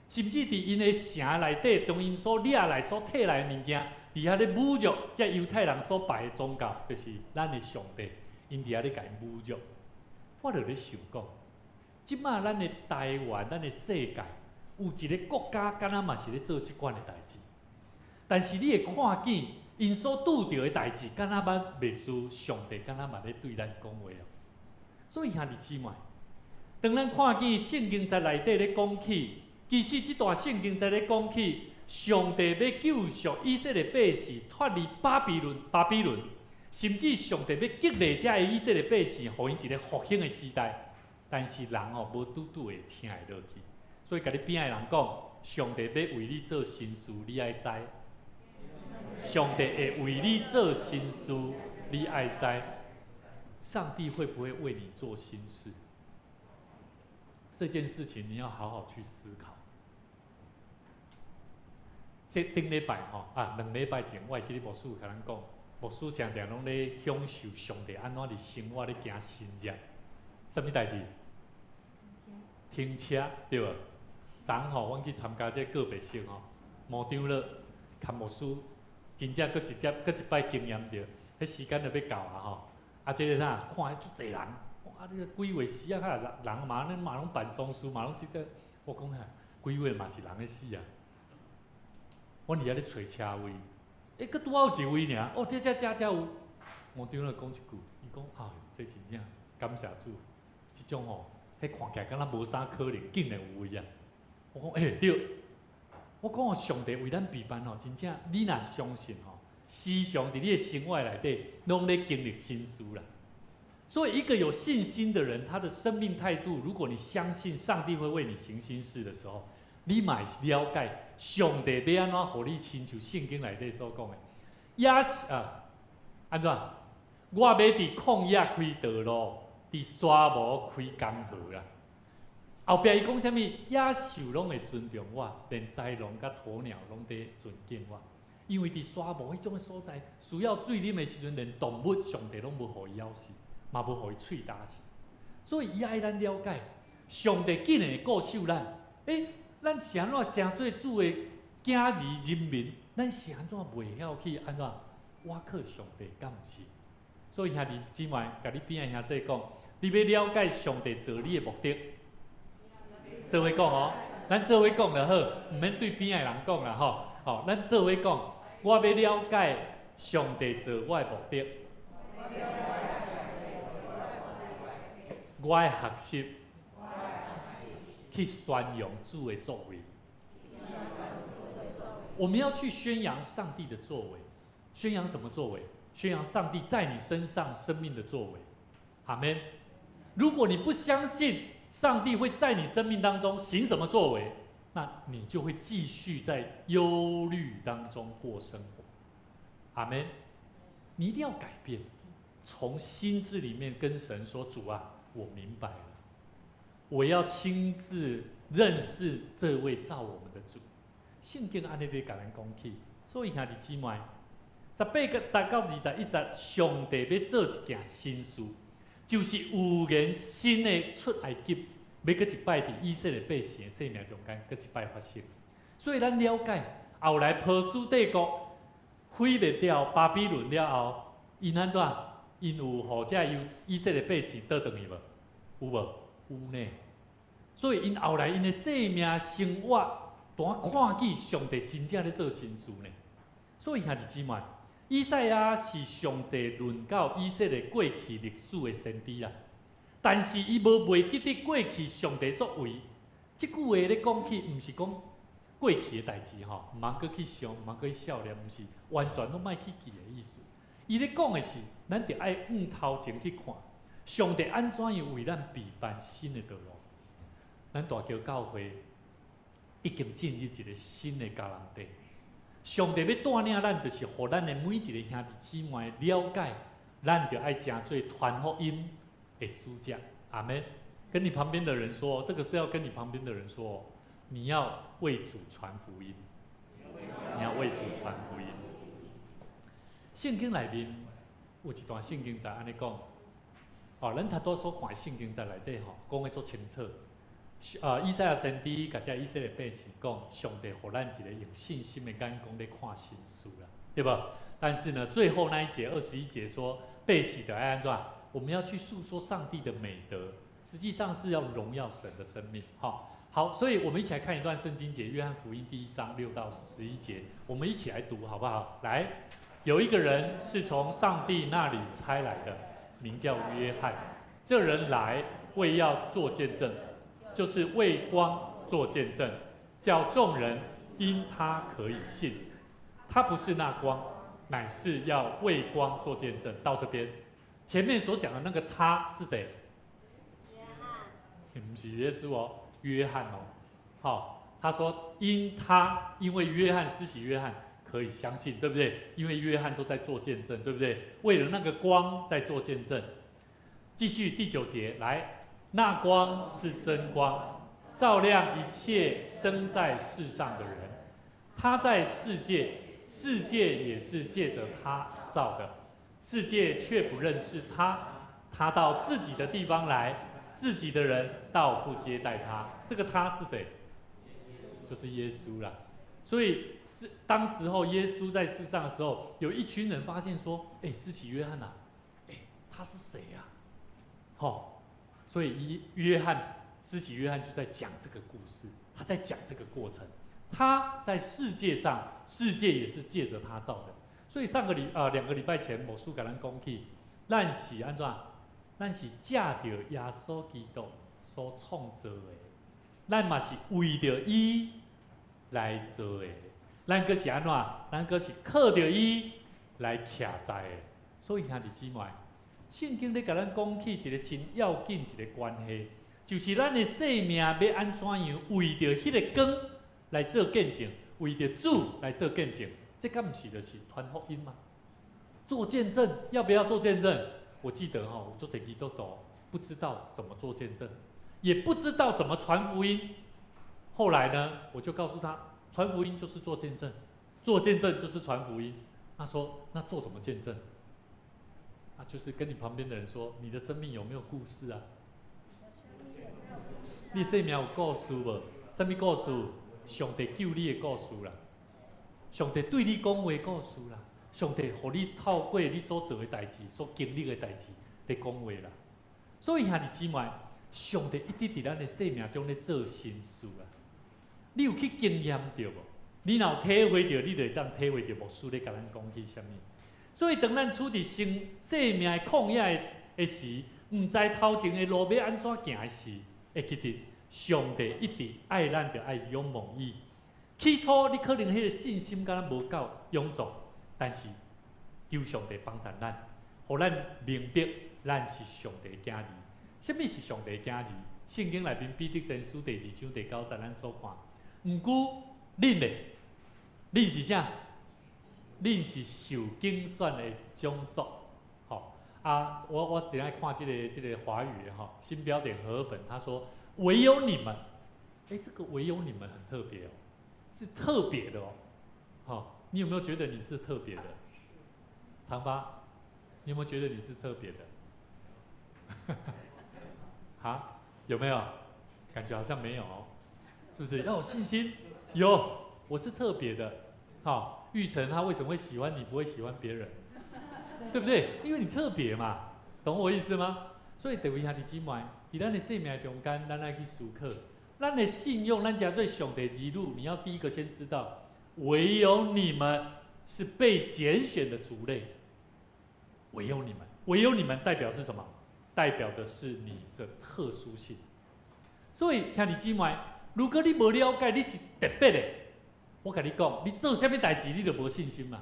甚至伫因的城内底，从因所掠来、所摕来的物件。伫遐咧侮辱这犹太人所拜的宗教，就是咱的上帝，因伫遐咧甲因侮辱。我就咧想讲，即马咱的台湾、咱的世界，有一个国家敢若嘛是咧做即款的代志，但是你会看见因所拄着的代志，敢若袂输上帝，敢若嘛咧对咱讲话哦。所以兄弟姊妹，当咱看见圣经在内底咧讲起，其实即段圣经在咧讲起。上帝要救赎以色列百姓脱离巴比伦，甚至上帝要激励这以色列百姓，互因一个复兴的时代。但是人无拄会听会落去，所以甲你边的人讲，上帝要为你做新事，你爱知。上帝会为你做新事，你爱知。上帝会不会为你做新事？这件事情你要好好去思考。这顶礼拜2礼拜前，我会记得牧师甲咱讲，牧师常常拢咧享受上帝安怎伫生活咧行新日。什么代志？停车对无？昨阮去参加这个别性牧场了，看牧师真正搁一摆经验着，迄时间就要到这个啥？看迄足侪人，这个几月死人嘛拢办丧事嘛拢即个，我讲几月嘛是人咧死啊！阮伫遐咧找车位，搁拄好有一位尔，这有。牧场了讲一句，伊讲这真正感谢主，即种迄看起来敢若无啥可能，竟然有位啊！我讲对，我讲上帝为咱备办真正你若相信时常伫你的生活内底，拢咧经历新事啦。所以，一个有信心的人，他的生命态度，如果你相信上帝会为你行新事的时候，你嘛是了解上帝要安怎互你亲像圣经内底所讲的，也是安怎？我要伫旷野开道路，伫沙漠开江河啦。后壁伊讲啥物？野兽拢会尊重我，连豺狼甲鸵鸟拢得尊敬我。因为伫沙漠迄种所在，需要水啉的时阵，连动物上帝拢无互伊咬死，嘛无互伊喙打死。所以伊爱咱了解，上帝竟然会顾守咱。咱是安怎诚做主的囝儿人民？咱是安怎袂晓去安怎？我靠上帝，敢毋是？所以兄弟姊妹，甲你边的兄弟讲，你要了解上帝造你的目的。做伙讲哦，咱做伙讲就好，毋免对边的人讲啦吼。吼，咱做伙讲，我要了解上帝造我的目的。我要学习去宣扬主的作为。我们要去宣扬上帝的作为，宣扬什么作为？宣扬上帝在你身上生命的作为。阿们。如果你不相信上帝会在你生命当中行什么作为，那你就会继续在忧虑当中过生活。阿们。你一定要改变，从心智里面跟神说：“主啊，我明白了，我要亲自认识这位造我们的主。”圣经安尼咧甲咱讲起，所以兄弟姊妹，18到21节，上帝要做一件新事，就是有人新的出埃及，要搁一摆伫以色列百姓的生命中间，搁一摆发生。所以咱了解，后来波斯帝国毁灭掉巴比伦了后，因安怎？因有互这以色列百姓倒转去无？有无？有呢。所以因后来因的生命生活。当看见上帝真正咧做新事呢，所以兄弟姊妹，以赛亚是上帝论到以色列过去历史的先知啊。但是伊无袂记得过去上帝作为，即句话咧讲起，毋是讲过去的代志吼，毋通搁去想，毋通搁去笑念，毋是完全拢莫去记的意思。伊咧讲的是，咱着爱头前去看，上帝安怎样为咱备办新的道路。咱大桥教会。已经进入一个新的迦南地，上帝要带领咱，就是互咱的每一个兄弟姊妹了解，咱就爱诚做传福音的使者。阿们。跟你旁边的人说，这个是要跟你旁边的人说，你要为主传福音，你要为主传福音。圣经内面有一段圣经在安尼讲，咱头拄所看圣经在内底讲得足清楚。以赛亚先知甲以色列百姓讲，上帝互咱一个用信心的眼光咧看新事啦，对吧？但是呢，最后那一节21节说，被洗的爱安怎？我们要去诉说上帝的美德，实际上是要荣耀神的生命。好，所以我们一起来看一段圣经节，约翰福音第1章6到11节，我们一起来读好不好？来，有一个人是从上帝那里差来的，名叫约翰。这人来为要做见证。就是为光做见证，叫众人因他可以信。他不是那光，乃是要为光做见证。到这边，前面所讲的那个他是谁？约翰。不是耶稣哦，约翰哦。他说因为约翰施洗约翰可以相信，对不对？因为约翰都在做见证，对不对？为了那个光在做见证。继续第9节来。那光是真光，照亮一切生在世上的人。他在世界，世界也是借着他造的，世界却不认识他。他到自己的地方来，自己的人倒不接待他。这个他是谁？就是耶稣啦。所以当时候耶稣在世上的时候，有一群人发现说：“施洗约翰啊，他是谁呀？”所以施洗约翰就在讲这个故事，他在讲这个过程。他在世界上，世界也是借着他造的。所以2个礼拜前，牧师甲咱讲起，咱是安怎？咱是借着耶稣基督所创造的，咱嘛是为着伊来做的。咱阁是安怎？咱阁是靠着伊来徛在的。所以兄弟姊妹。圣经咧甲咱讲起一个真要紧一个关系，就是咱的生命要安怎样为着迄个光来做见证，为着主来做见证，这敢不是就是传福音吗？做见证要不要做见证？我记得我做这基督徒不知道怎么做见证，也不知道怎么传福音。后来呢，我就告诉他，传福音就是做见证，做见证就是传福音。他说：“那做什么见证？”就是跟你旁边的人说，你的生命有没有故事啊？你生命有故事无？什么故事？上帝救你的故事啦，上帝对你讲话的故事啦，上帝让你透过你所做的代志、所经历的代志来讲话啦。所以兄弟姊妹，上帝一直在咱的生命中咧做新事啦。你有去经验到无？你若有体会到，你就会当体会到牧师咧甲咱讲起什么。所以当咱处伫生命的旷野的时，毋知头前的路要安怎行的时，会记得上帝一直爱咱，就爱仰望伊。起初你可能迄个信心敢若无够勇壮，但是求上帝帮助咱，互咱明白咱是上帝的囝儿。什么是上帝的囝儿？圣经内面彼得前书第2章第9节咱所看。毋过恁咧，恁是啥？恁是受拣选的种族。我只爱看这个华语新标点和合本，他说唯有你们，这个唯有你们很特别是特别的你有没有觉得你是特别的？长发，你有没有觉得你是特别的？有没有？感觉好像没有是不是？要有信心。有，我是特别的。玉成他为什么会喜欢你，不会喜欢别人？对不对？因为你特别嘛，懂我意思吗？所以各位兄弟姊妹，在咱的生命中间，咱要去思考，咱的信用，咱加做上帝之路，你要第一个先知道，唯有你们是被拣选的族类。唯有你们，唯有你们代表是什么？代表的是你的特殊性。所以兄弟姊妹，如果你无了解你是特别的，我跟你讲，你做什么代志你就无信心嘛？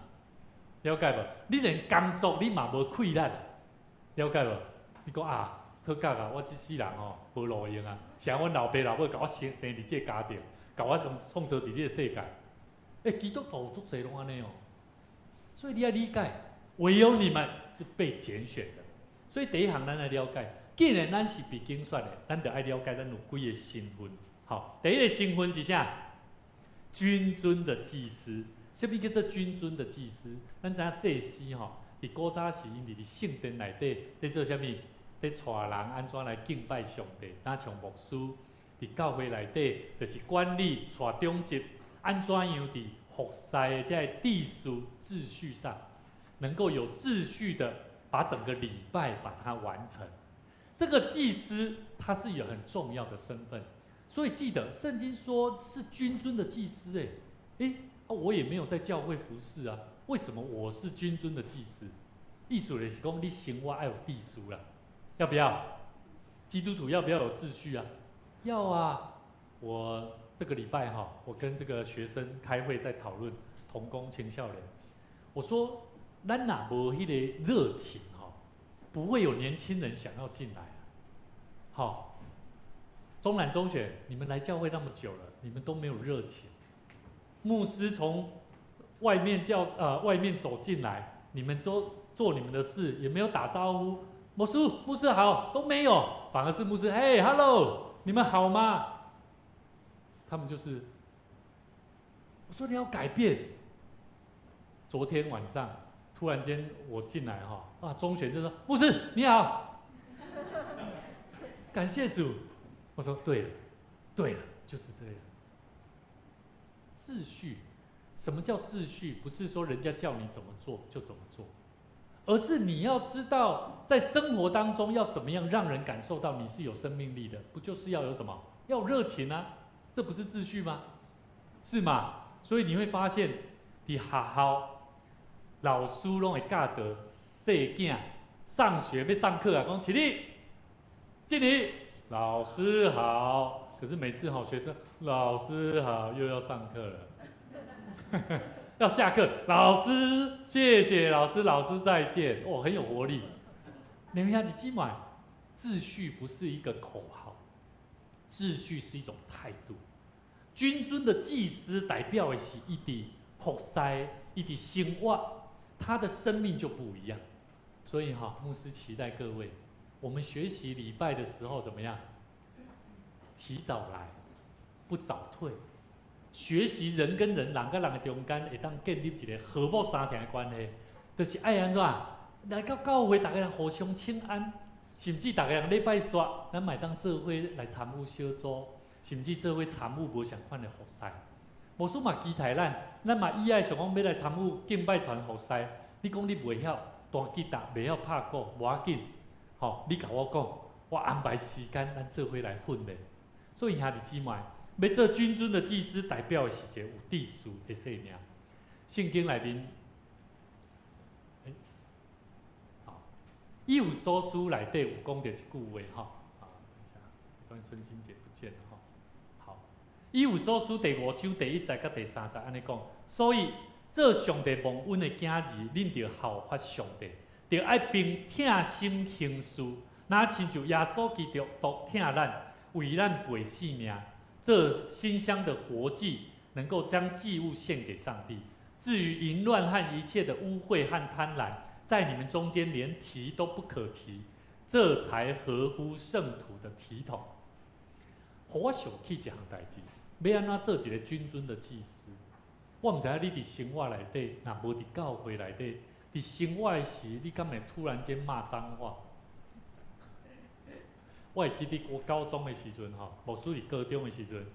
了解无？你连工作你嘛无气力，了解无？你讲特觉我这世人无路用啊！像阮老爸老母甲我生伫这个家庭，甲我创造伫这个世界。基督徒足侪拢安尼所以你要理解，唯有你们是被拣选的。所以第一项咱来了解，既然咱是被拣选的，咱就爱了解咱有几个身份。第一个身份是啥？君尊的祭司。什么叫做君尊的祭司？咱知影祭司伫古早时因伫圣殿内底在做啥物？在带人安怎来敬拜上帝？那像牧师伫教会内底，就是管理带中级，安怎样伫服侍的这秩序上，能够有秩序的把整个礼拜把它完成。这个祭司他是有很重要的身份，所以记得圣经说是君尊的祭司。我也没有在教会服侍啊，为什么我是君尊的祭司？意思就是讲你生活要有秩序啦，要不要？基督徒要不要有秩序啊？要啊！我这个礼拜我跟这个学生开会在讨论同工青少年，我说咱哪无迄个热情不会有年轻人想要进来中南中选，你们来教会那么久了，你们都没有热情。牧师从外面走进来，你们都做你们的事，也没有打招呼。牧师好，都没有，反而是牧师，hello， 你们好吗？他们就是，我说你要改变。昨天晚上突然间我进来中选就说牧师你好，感谢主。我说对了，就是这样。秩序，什么叫秩序？不是说人家叫你怎么做就怎么做，而是你要知道在生活当中要怎么样让人感受到你是有生命力的，不就是要有什么？要有热情啊，这不是秩序吗？是吗？所以你会发现，在学校老师拢会教导小囝上学要上课讲起立，敬礼，老师好。可是每次学生老师好又要上课了，要下课，老师谢谢老师，老师再见，很有活力。你们看，你今晚秩序不是一个口号，秩序是一种态度。君尊的祭司代表的是伊伫服侍，伊伫生活，他的生命就不一样。所以牧师期待各位，我们学习礼拜的时候怎么样？提早来，不早退。学习人跟人、人跟人的中间，会当建立一个和睦相挺的关系，就是爱安怎？来到教会，大家人互相请安，甚至大家人礼拜刷，咱买当做伙来参与小组，甚至做伙参与无相款的服侍。无说嘛期待咱嘛以爱想讲要来参与敬拜团服侍。你讲你袂晓弹吉他，袂晓拍鼓，无要紧，你甲我讲，我安排时间，咱做伙来训练。所以兄弟姊妹，要做君尊的祭司，代表的是一个有秩序的生命。圣经内面，以弗所书内底有讲到一句话，等一下，段圣经节不见了好，以弗所书第5章第1节到第3节安尼讲，所以做上帝蒙恩的囝儿，恁着效法上帝，着爱并挺心行事，那亲像耶稣基督都挺咱。为咱背性命，这馨香的活祭，能够将祭物献给上帝。至于淫乱和一切的污秽和贪婪，在你们中间连提都不可提，这才合乎圣徒的体统。我想起一项代志，要安怎做一个君尊的祭司？我唔知影你伫生活内底，若无伫教会内底，伫生活时，你敢会突然间骂脏话？我会记得我高中的时阵，无属于高中的时阵，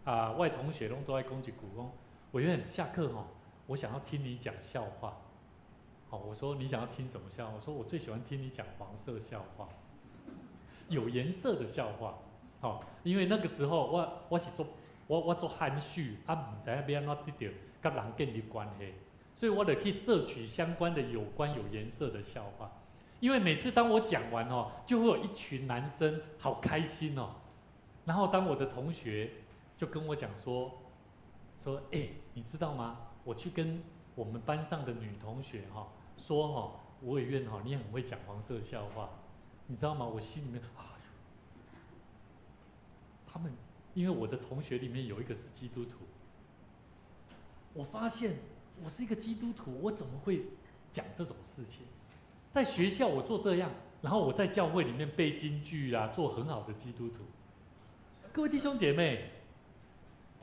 我的同学拢都爱讲一句，讲委员下课我想要听你讲笑话。我说你想要听什么笑话？我说我最喜欢听你讲黄色笑话，有颜色的笑话。因为那个时候我做含蓄，唔知影要安怎得到甲人建立关系，所以我就去摄取相关的有颜色的笑话。因为每次当我讲完就会有一群男生好开心然后当我的同学就跟我讲说，你知道吗？我去跟我们班上的女同学说吴委员你很会讲黄色笑话，你知道吗？我心里面他们因为我的同学里面有一个是基督徒，我发现我是一个基督徒，我怎么会讲这种事情？在学校我做这样，然后我在教会里面背金句做很好的基督徒。各位弟兄姐妹，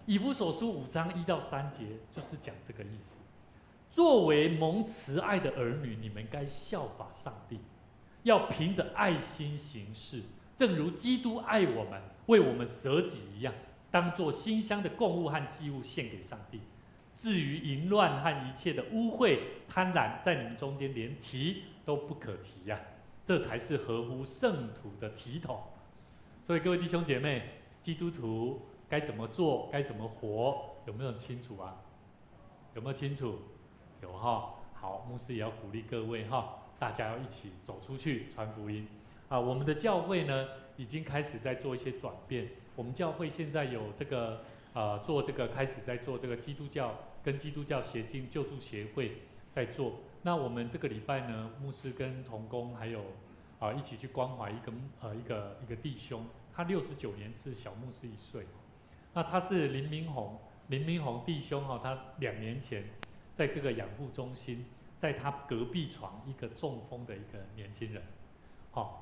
以弗所书5章1到3节就是讲这个意思。作为蒙慈爱的儿女，你们该效法上帝，要凭着爱心行事，正如基督爱我们，为我们舍己一样，当作馨香的供物和祭物献给上帝。至于淫乱和一切的污秽、贪婪，在你们中间连提都不可提这才是合乎圣徒的体统。所以各位弟兄姐妹，基督徒该怎么做，该怎么活，有没有很清楚有没有清楚？有好，牧师也要鼓励各位大家要一起走出去传福音我们的教会呢，已经开始在做一些转变。我们教会现在有这个开始在做这个基督教跟基督教协进救助协会在做。那我们这个礼拜呢，牧师跟同工还有一起去关怀一个弟兄，他69年是小牧师1岁。那他是林明宏弟兄他2年前在这个养护中心，在他隔壁床一个中风的一个年轻人。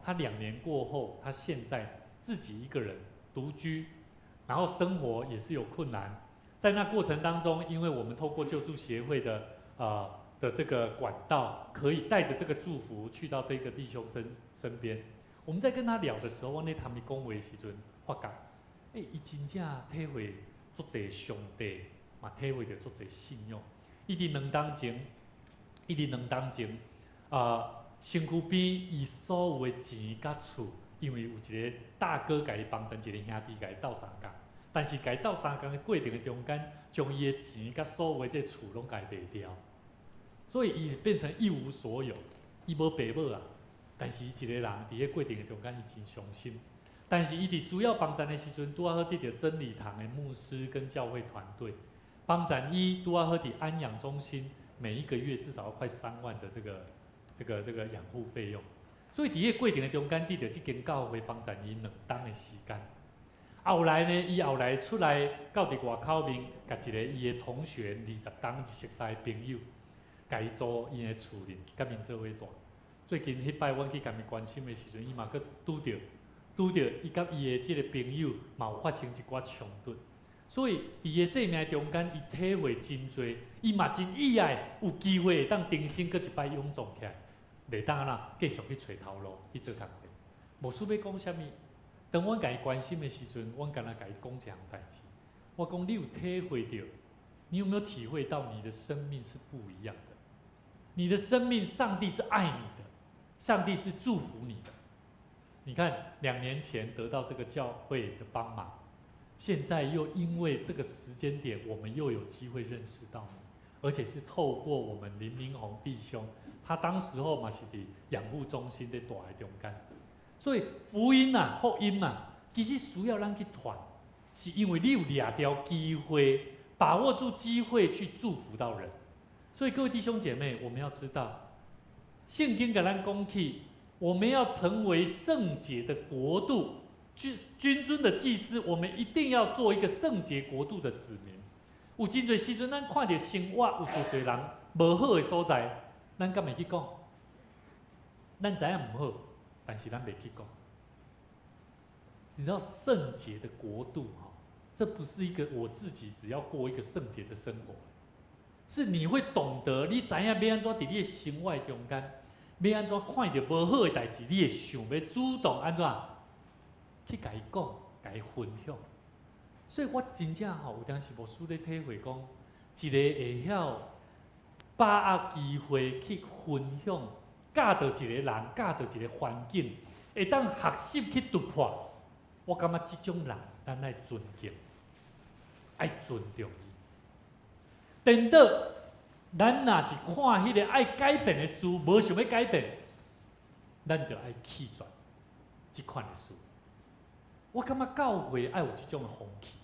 他2年过后，他现在自己一个人独居，然后生活也是有困难。在那过程当中，因为我们透过救助协会的这个管道，可以带着这个祝福去到这个弟兄身边。我们在跟他聊的时候，我那他们讲话的时阵，发觉，他真正体会足侪上帝，嘛体会到足侪信用。伊伫2当前，身躯边伊所有的钱甲厝，因为有一个大哥甲伊帮衬，一个兄弟甲伊斗相共，但是甲伊斗相共的过程的中间，将伊的钱甲所有的这厝拢甲伊卖掉，所以伊变成一无所有。伊无爸母但是伊一个人伫迄过程的中间，伊真伤心。但是伊伫需要帮衬的时阵，拄好得到真理堂的牧师跟教会团队帮衬伊，拄好伫安养中心，每一个月至少要快3万的这个养护费用。所以伫迄过程的中间，得到这间教会帮衬伊2当的时间。后来呢，伊后来出来到伫外口面，甲一个伊的同学20当一熟识的朋友，甲伊租伊的厝呢，甲面做伙住。最近迄摆阮去甲伊关心的时阵，伊嘛佫拄着伊甲伊的即个朋友嘛有发生一寡冲突。所以，伫伊生命中间，伊体会真多，伊嘛真意外有机会会当重新佫一摆勇壮起来，袂当安那继续去找头路去做工课。无需要讲啥物，当阮甲伊关心的时阵，阮敢若甲伊讲一项代志。我讲你有体会到，你有没有体会到你的生命是不一样的？你的生命，上帝是爱你的，上帝是祝福你的。你看，2年前得到这个教会的帮忙。现在又因为这个时间点，我们又有机会认识到你，而且是透过我们林明宏弟兄，他当时候嘛是伫养护中心在大的中间，所以福音啊、福音啊，其实需要咱去传，是因为你有抓到机会，把握住机会去祝福到人。所以各位弟兄姐妹，我们要知道，圣经给咱讲起，我们要成为圣洁的国度。君尊的祭司，我们一定要做一个圣洁国度的子民。有真侪时阵，咱看到生活有真侪人无好的所在，咱敢袂去讲？咱知影唔好，但是咱袂去讲。你知道圣洁的国度哈，这不是一个我自己只要过一个圣洁的生活，是你会懂得，你知影要安怎伫你的生活中间，要安怎看到无好的代志，你会想要主动安怎？去甲伊讲，甲伊分享，所以我真正吼有当时无输咧体会讲，一个会晓把握机会去分享，教导一个人，教导一个环境，会当学习去突破。我感觉即种人，咱爱尊敬，爱尊重伊。等到咱若是看迄个爱改变的事，无想要改变，咱就爱弃绝即款的事。我感觉教会爱有这种的风气。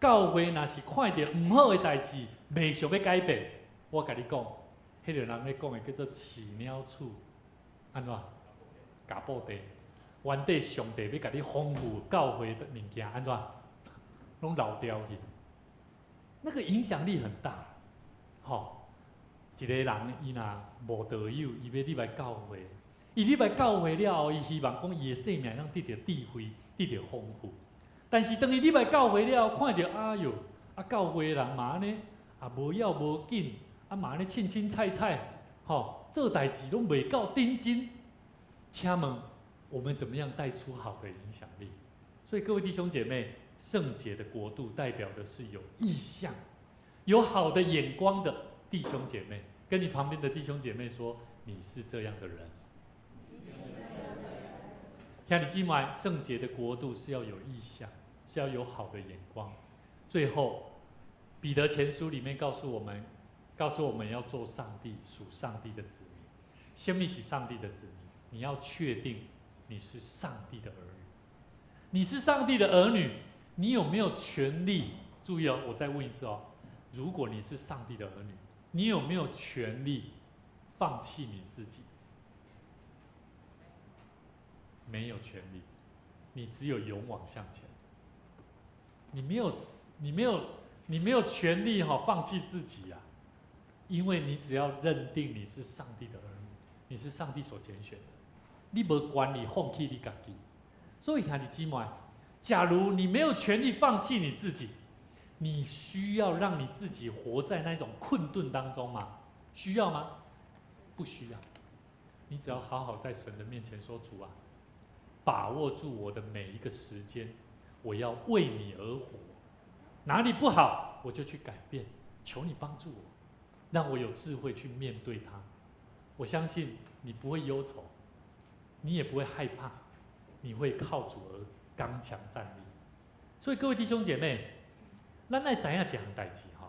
教会若是看到唔好的代志，未想要改变，我甲你讲，迄个人咧讲的叫做饲鸟鼠，安怎？假布袋。原底上帝要甲你丰富教会的物件，安怎？拢漏掉去。那个影响力很大，吼。一个人伊若无道友，伊要入来教会，伊入来教会了后，伊希望讲伊的生命能得到智慧。得到丰富，但是当伊入来教会了，看到哎哟，教会的人嘛呢，无要无紧，嘛呢凊凊菜菜，吼，做代志拢袂够认真。请问我们怎么样带出好的影响力？所以各位弟兄姐妹，圣洁的国度代表的是有意向、有好的眼光的弟兄姐妹。跟你旁边的弟兄姐妹说，你是这样的人。兄弟姊妹，圣洁的国度是要有意向，是要有好的眼光。最后，彼得前书里面告诉我们要做上帝属上帝的子民。什么是上帝的子民？你要确定你是上帝的儿女。你是上帝的儿女，你有没有权利？注意哦，我再问一次哦，如果你是上帝的儿女，你有没有权利放弃你自己？没有权利，你只有勇往向前。你没有权利放弃自己啊，因为你只要认定你是上帝的儿女，你是上帝所拣选的，你无管你放弃你自己。所以兄弟姊妹，假如你没有权利放弃你自己，你需要让你自己活在那种困顿当中吗？需要吗？不需要。你只要好好在神的面前说：“主啊，把握住我的每一个时间，我要为你而活。哪里不好，我就去改变。求你帮助我，让我有智慧去面对它。我相信你不会忧愁，你也不会害怕，你会靠主而刚强站立。所以各位弟兄姐妹，咱爱知影一项代志吼，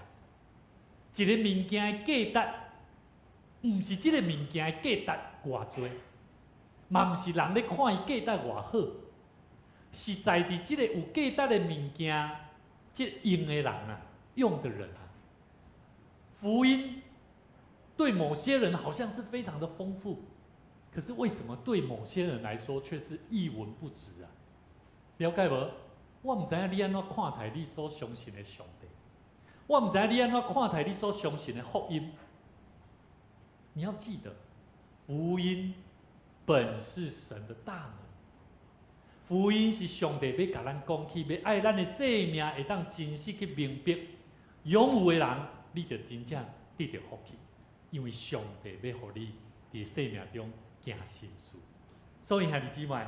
一个物件的价值，唔是这个物件的价值偌多。嘛毋是人咧看伊价值偌好，是在伫即个有价值的物件，即用的人啊，用的人啊，福音对某些人好像是非常的丰富，可是为什么对某些人来说却是一文不值啊？了解无？我毋知影你安怎看待你所相信的上帝，我毋知影你安怎看待你所相信的福音。你要记得，福音本是神的大能，福音是上帝要甲咱讲起，要爱咱的生命会当真实去明白。拥有的人，你就真正得到福气，因为上帝要互你伫生命中行神事。所以兄弟姊妹，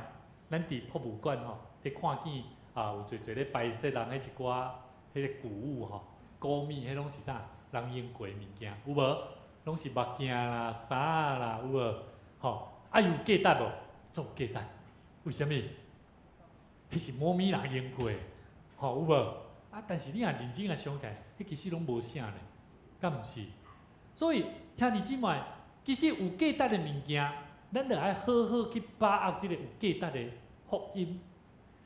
咱伫博物馆吼，伫看见有侪咧摆设人迄一寡迄个古物吼，古物迄拢是啥？人用过的物件，有无？拢是目镜啦、衫啦，有无？吼，有价值无？做价值，为什么？迄是猫咪人用过的，吼，有无？但是你若认真来想起来，迄其实拢无啥呢，敢毋是？所以兄弟姊妹，其实有价值的物件，咱着爱好好去把握即个有价值的福音。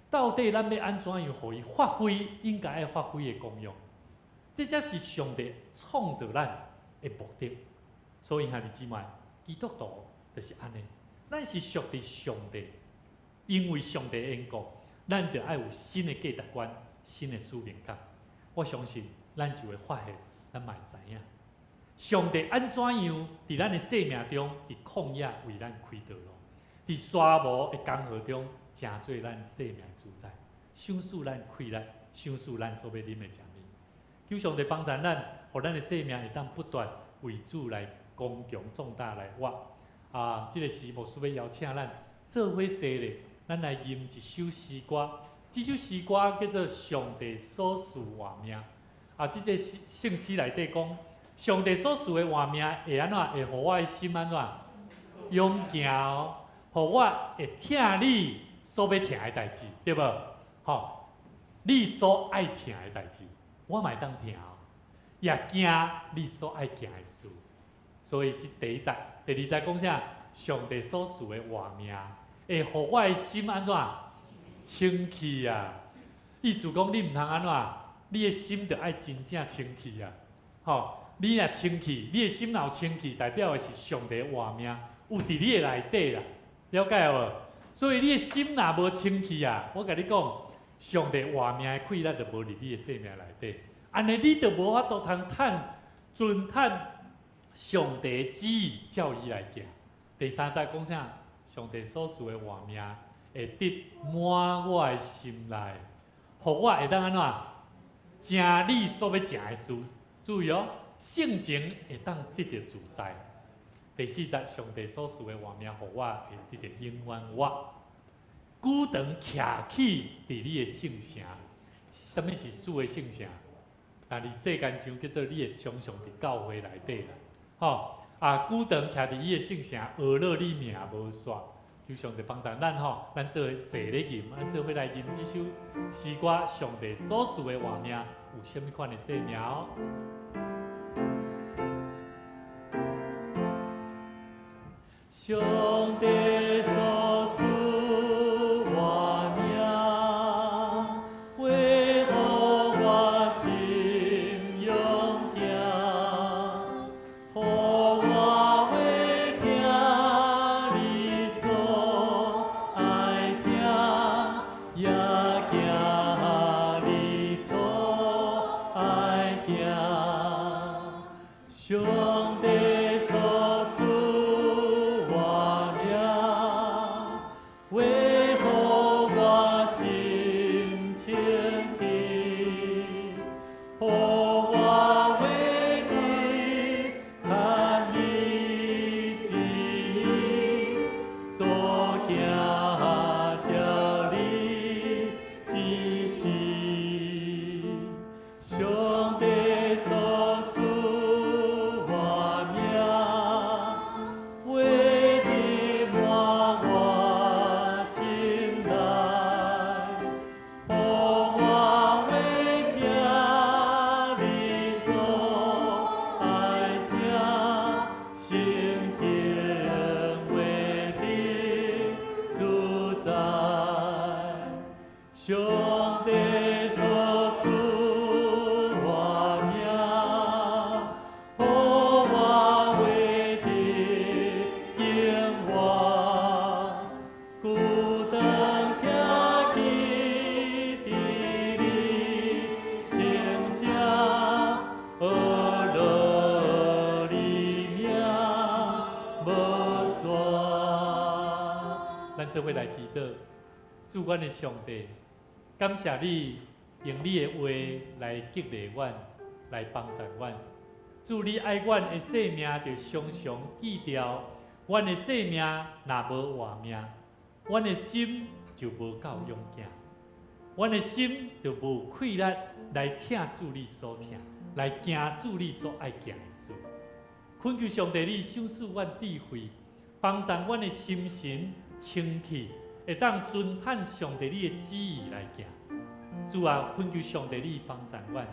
到底咱要安怎样，互伊发挥应该爱发挥的功用？这才是上帝创造咱的目的。所以兄弟姊妹，基督徒就是安尼，咱是属于上帝，因为上帝的缘故，咱着爱有新的价值观、新的使命感。我相信咱就会发现，咱嘛会知影，上帝安怎样伫咱的生命中，伫旷野为咱开道路，伫沙漠的江河中，成做咱生命的主宰，赏赐咱快乐，赏赐咱所要啉的食物。求上帝帮助咱，互咱的生命会当不断为主来光强壮大来活。这个时牧师要邀请咱做伙坐咧，咱来吟一首诗歌。这首诗歌叫做《上帝所赐活命》。这个圣诗内底讲，上帝所赐的活命会安怎？会互我的心安怎？勇行，互我会听你所要听的代志，对无？吼，你所爱听的代志，我嘛会当听，也惊你所爱行的事。所以，这第一节、第二节讲啥？上帝所赐的活命会互我的心安怎？清气啊！意思讲，你毋通安怎？你的心着爱真正清气啊！吼，你若清气，你的心若有清气，代表的是上帝的活命有伫你的内底啦，了解无？所以你的心若无清气啊，我甲你讲，上帝活命的快乐就无伫你的生命内底。安尼你就无法度通遵探上帝的旨意，照伊来行。第三节讲啥？上帝所赐的活命会得满我的心内，互我会当安怎？正你所要食的事。注意哦，性情会当得到自在。第四节，上帝所赐的活命，互我会得到永远我。久长徛起伫你的圣城。什么是主的圣城？但是世间上叫做你的常常伫教会内底啦。久长徛伫伊的圣城，学了你命无煞。求上帝帮助咱吼，咱做坐咧吟，咱做伙来吟这首诗歌。上帝所赐的活命有啥物款的生命哦？上帝所赐活命，为何我心勇行？互我会听你所爱听，也行你所爱行。上帝所赐活命，为何我心清气？互我为你看你旨意，所行照你指示。上帝所赐活命，为你满我心内，互我为食你所爱食，心情为你自在。上帝所赐活命，互我为你永远。久长徛起伫做伙来祈祷，主阮的上帝，感谢你用你的话来激励阮，来帮助阮。主，你爱阮的生命，就常常记牢。阮的生命若无活命，阮的心就无够勇敢，阮的心就无气力来听主你所听，来行主你所爱行的事。恳求上帝，你赏赐阮智慧，帮助阮的心神清气，会当遵盼上帝你的旨意来行。主啊，恳求上帝你帮助阮，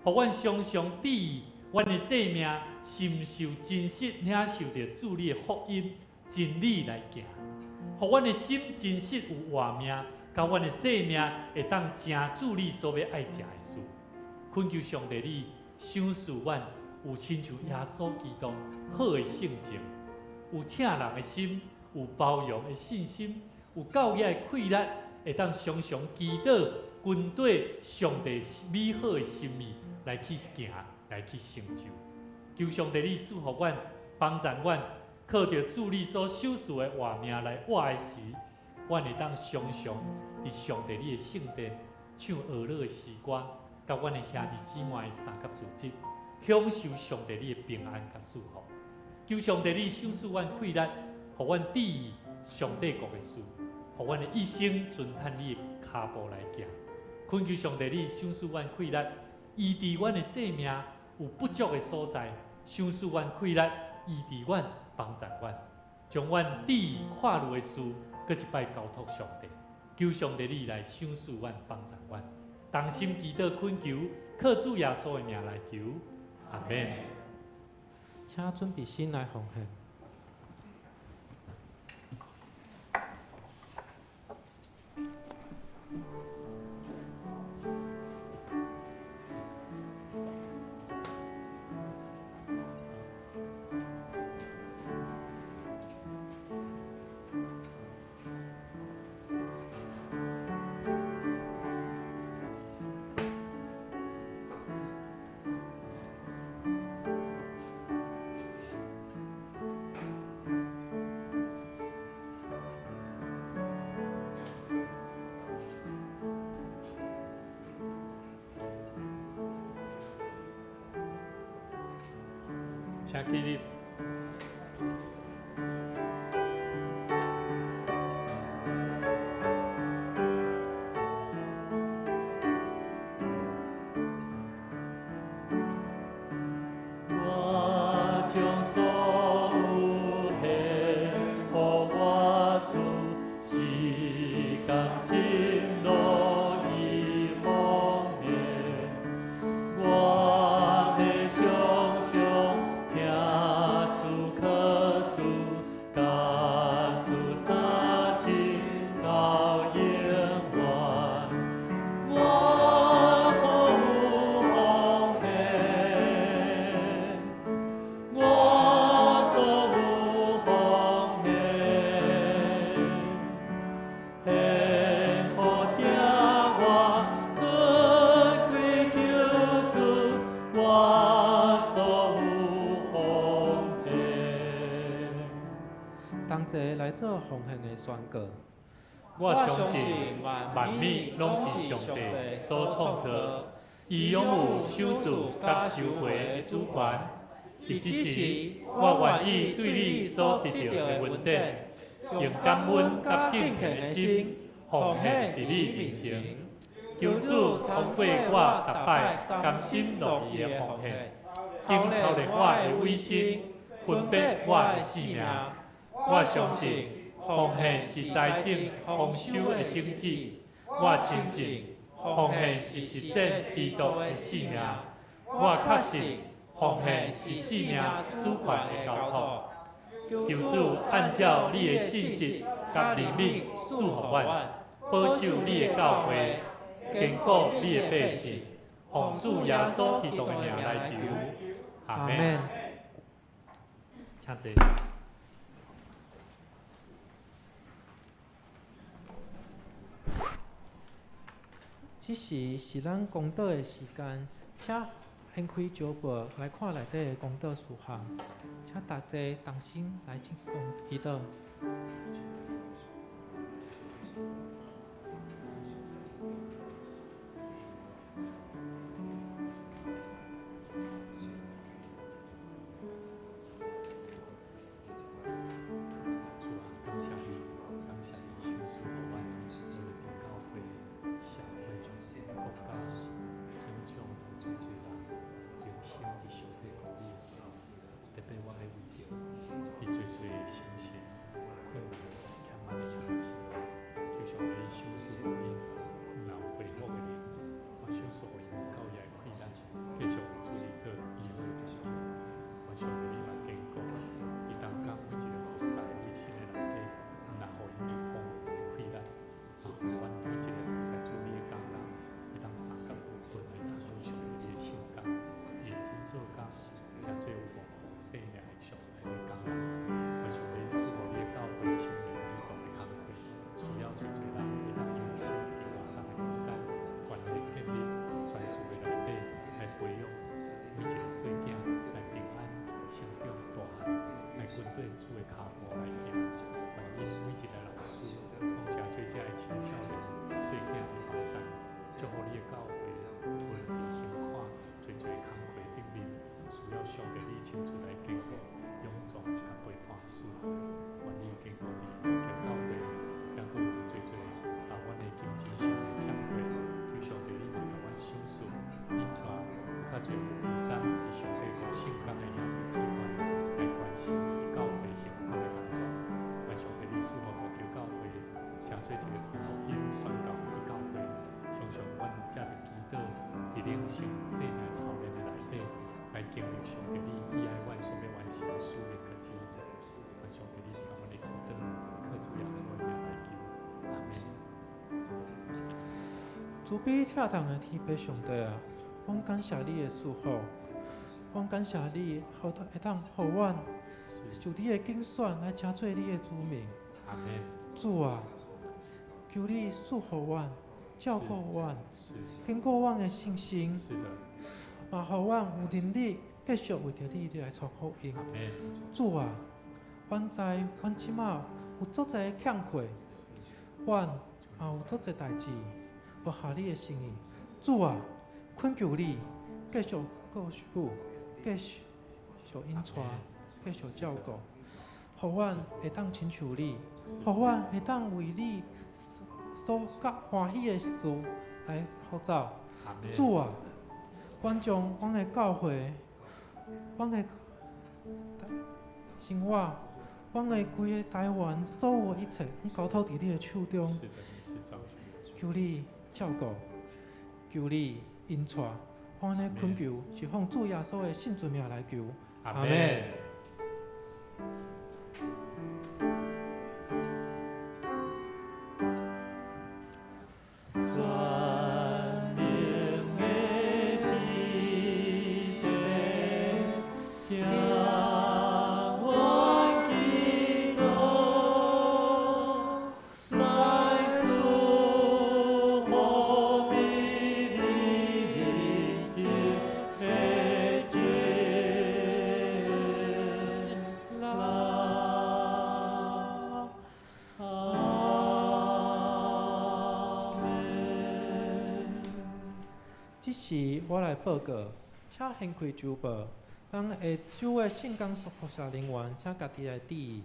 互阮常常注意阮的生命深受真实领受着主你的福音真理来行，互阮的心真实有活命，甲阮的生命会当行主你所要爱食的事。恳求上帝你赏赐阮有亲像耶稣基督好的性情，有疼人的心，有包容的信心，有教育的气力，会当常常祈祷军队上帝美好的心意来去行，来去成就。求上帝你赐福阮，帮助阮，靠着主你所赏赐的活命来活的时，阮会当常常伫上帝你的圣殿唱俄乐的诗歌，甲阮的兄弟姊妹三甲组织，享受上帝你的平安甲祝福。求上帝你赏赐阮气力，互阮注意上帝国的事，互阮的一生遵趁你的脚步来行。恳求上帝你赏赐阮气力，医治阮的生命有不足的所在，赏赐阮气力，医治阮，帮助阮，将阮注意看路的事，搁一摆交托上帝。求上帝你来赏赐阮，帮助阮。同心祈祷恳求，靠主耶稣的名来求，阿免。请准备心来奉献。请起立。我将所有献，予我主，是甘心乐意奉献。我要常常听主靠主，甲主相亲到永远。我所有奉献，我所有奉献，献予听我尊贵救主，我所有奉献。同齐来做奉献的宣告。我相信万物拢是上帝所创造，伊拥有赏赐甲收回的主权。伫即时，我愿意对你所得到的恩典，用感恩甲敬虔的心奉献伫你面前。求主通过我逐摆甘心乐意的奉献，经操练我的委身，分别我的性命。我相信奉献是财政丰收的种子，我深信奉献是实践基督的性命。我确信奉献是性命主权的交托。求主按照你的信息甲怜悯赐予阮，保守你的教会，坚固你的百姓。奉主耶稣基督的名来求，阿免。请坐。此时是咱公道的时间，请掀开酒杯来看内底的公道事项，请大家同心来进行祈祷。做一个传福音、宣教的教会，常常阮才着祈祷，伫灵性生命操练的内底，来经历上帝你以爱阮所要完成的使命甲旨意。愿上帝你听阮的祈祷，靠主耶稣的名来求，阿门。主比疼痛的天父上帝啊，阮感谢你的祝福，阮感谢你，会当互阮受你的拣选来成做你的子民。阿门。主啊，求你祝福阮，照顾阮，是坚固阮的信心，是的，嘛互阮有能力继续为着你来传福音。阿门。主啊，阮知阮即马有足侪欠缺，阮也有足侪代志无合你的心意。主啊，恳求你继续顾守，继续引带，继续照顾，互阮会当亲像你，互阮会当为你所欢喜的事来服走。阿门。主啊，阮将阮的教会，阮的生活，阮的规个台湾所有的一切，拢交托伫你的手中。是的，你是造就主。求你照顾，求你引带，阮的恳求是奉主耶稣的圣尊名来求。阿门。即时我来报告，请掀开周报，咱下周的圣工服侍人员请家己来注意，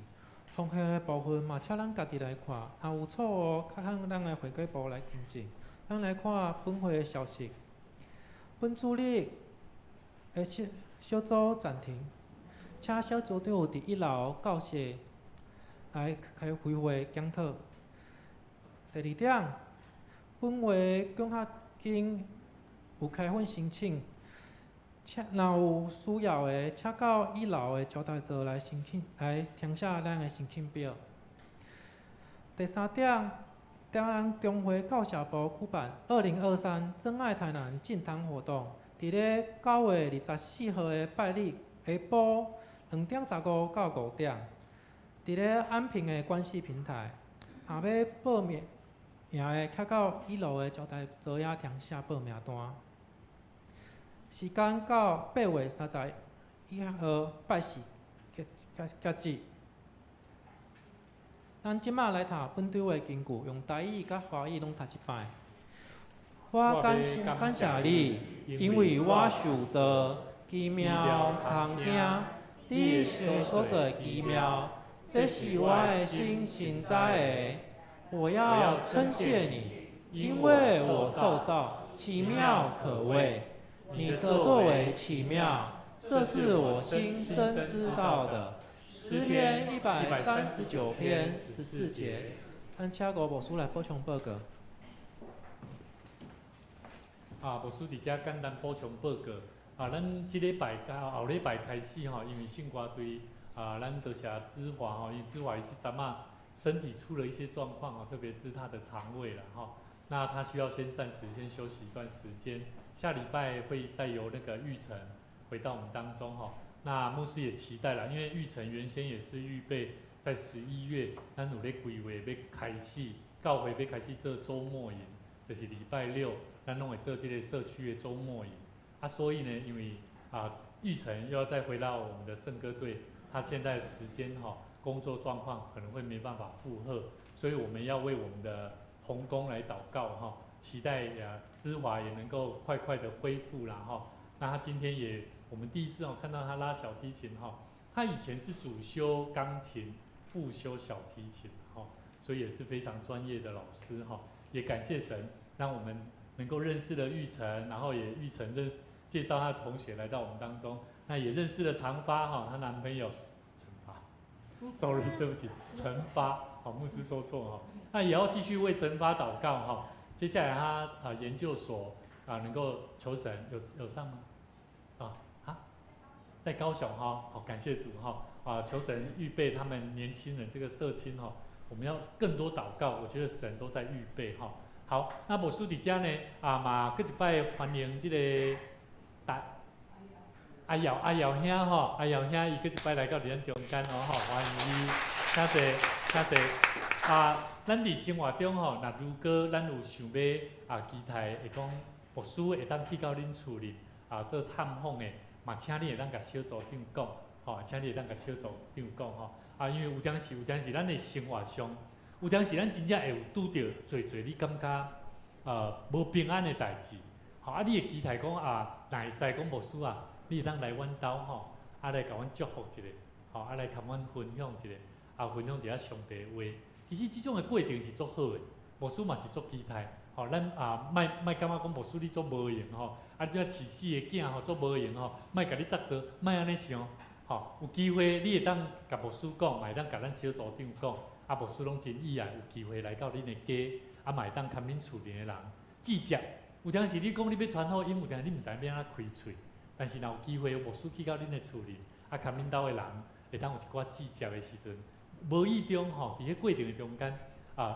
奉献的部分嘛请咱家己来看，若有错误，较向咱的会计部来更正。咱来看本会的消息，本主日的小组暂停，请小组长伫1楼教室来开会检讨。第2点，本会奖学金有开放申请，若有需要的，请到1楼的招待座来申请，来填写咱的申请表。第3点，台南中华教社部举办2023真爱台南进堂活动，伫咧9月24号的拜日下晡2点15到5点，伫咧安平的关系平台。若要报名的，请到1楼的招待座遐填写报名单。时间到8月31号拜四截止。咱即马来读本周的经句，用台语甲华语拢读一摆。我感谢你，因为我受造奇妙通行，你所做的奇妙，这是我的心实在的。我要称谢你，因为我受造奇妙可畏。你的作为奇妙，这是我心深知道的。诗篇139篇14节。咱请吴牧师来补充报告。牧师伫遮简单补充报告。咱即礼拜到后礼拜开始因为信歌队咱就写芝华因为芝华伊即阵身体出了一些状况特别是他的肠胃那他需要先暂时先休息一段时间。下礼拜会再由那个玉成回到我们当中那牧师也期待了，因为玉成原先也是预备在11月，咱有咧规划要开始，教会要开始做周末营，就是礼拜六，咱拢会做这个社区的周末营。所以呢，因为玉成又要再回到我们的圣歌队，他现在时间工作状况可能会没办法负荷，所以我们要为我们的同工来祷告期待芝华也能够快快的恢复啦那他今天也，我们第一次看到他拉小提琴他以前是主修钢琴，副修小提琴所以也是非常专业的老师也感谢神，让我们能够认识了玉成，然后也玉成介绍他的同学来到我们当中，那也认识了长发她男朋友陈发，sorry 对不起陈发好，牧师说错哈。那也要继续为惩罚祷告哈。接下来他研究所能够求神有上吗？在高雄哈，好感谢主哈求神预备他们年轻人这个社青哈，我们要更多祷告，我觉得神都在预备哈。好，那牧师伫遮呢嘛，搁一摆欢迎这个阿瑶兄吼，阿瑶兄伊搁一摆来到咱中间吼，欢迎伊，请坐。咱伫生活中吼，若如果咱有想要期待会讲牧师会当去到恁厝里做探访的，嘛请你会当甲小组长讲，吼，请你会当甲小组长讲吼，因为有当时咱的生活上，有当时咱真正会有拄着侪你感觉无平安的代志，吼你会期待讲若会使讲牧师你会当来阮兜吼，来甲阮祝福一下，吼来甲阮分享一下，分享一下上帝的话。其实即种的过程是足好的，牧师嘛是足期待，吼咱莫感觉讲牧师你足无用吼，即个饲死的囝吼足无用吼，莫甲你责做，莫安尼想，吼有机会你会当甲牧师讲，嘛会当甲咱小组长讲，牧师拢真意爱有机会来到恁的家，嘛会当牵恁厝里的人记者。有当时你讲你要传福音，有当时你毋知要安怎开喙，但是若有机会牧师去到恁的厝里，牵恁兜的人会当有一寡记者的时阵。无意中吼，伫迄过程的中间，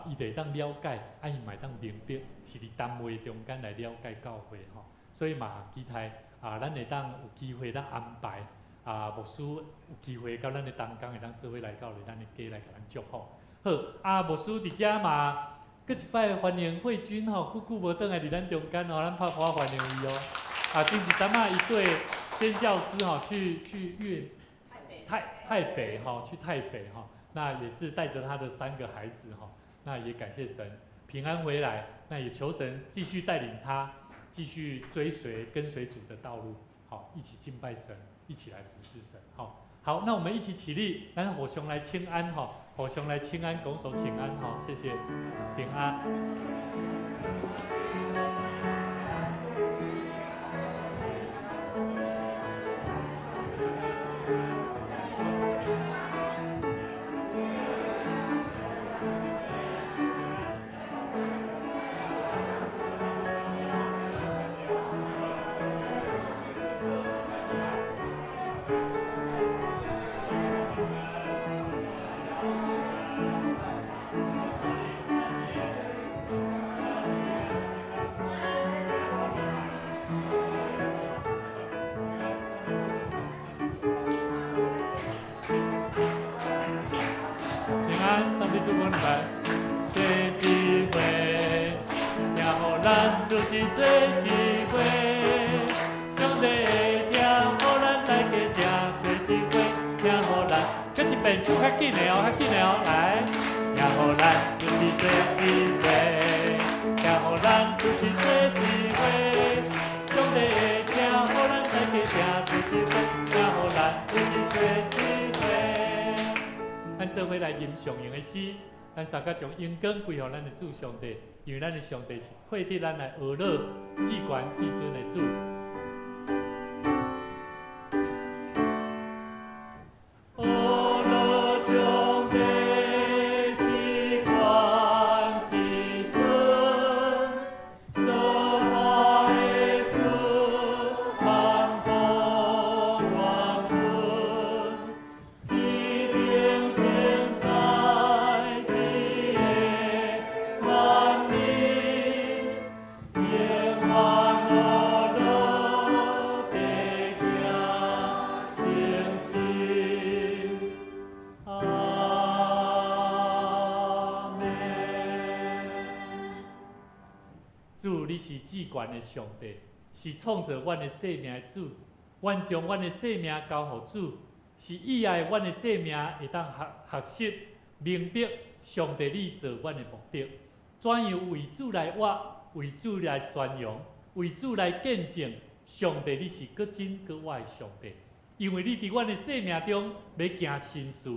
伊就会当了解，伊嘛会当明白，是伫单位中间来了解教会吼。所以嘛，期待咱会当有机会当安排牧师有机会到咱的同工会当做伙来到咱的家来甲咱祝福。好，牧师伫遮嘛，搁一摆欢迎慧君吼，久无倒来伫咱中间吼，咱拍花欢迎伊哦。前一阵一对宣教师吼，去台北哈，去台北哈。那也是带着他的3个孩子哈，那也感谢神平安回来，那也求神继续带领他，继续跟随主的道路，好，一起敬拜神，一起来服侍神，好，那我们一起起立，咱互相来请安哈，互相来请安，拱手请安哈，谢谢，平安。上帝祝福你们，做机会，也互咱自己做机会。上帝会听，互咱大家正做机会，也互咱，搁一遍唱较紧的哦，较紧的哦，来，也互咱自己做机会，也互咱自己做机会。上帝会听，互咱大家正做机会，也互咱自己做机会。咱做伙来吟上用的诗，咱三甲将荣光归予咱的主上帝，因为咱的上帝是配得咱来学乐、至权、至尊的主。主，你是至权的上帝，是创造阮的生命的主。阮将阮的生命交予主，是以爱阮的生命会当学习明白上帝你做阮的目的，怎样为主来活，为主来宣扬，为主来见证上帝你是搁真搁活的上帝。因为你伫阮的生命中要行神事，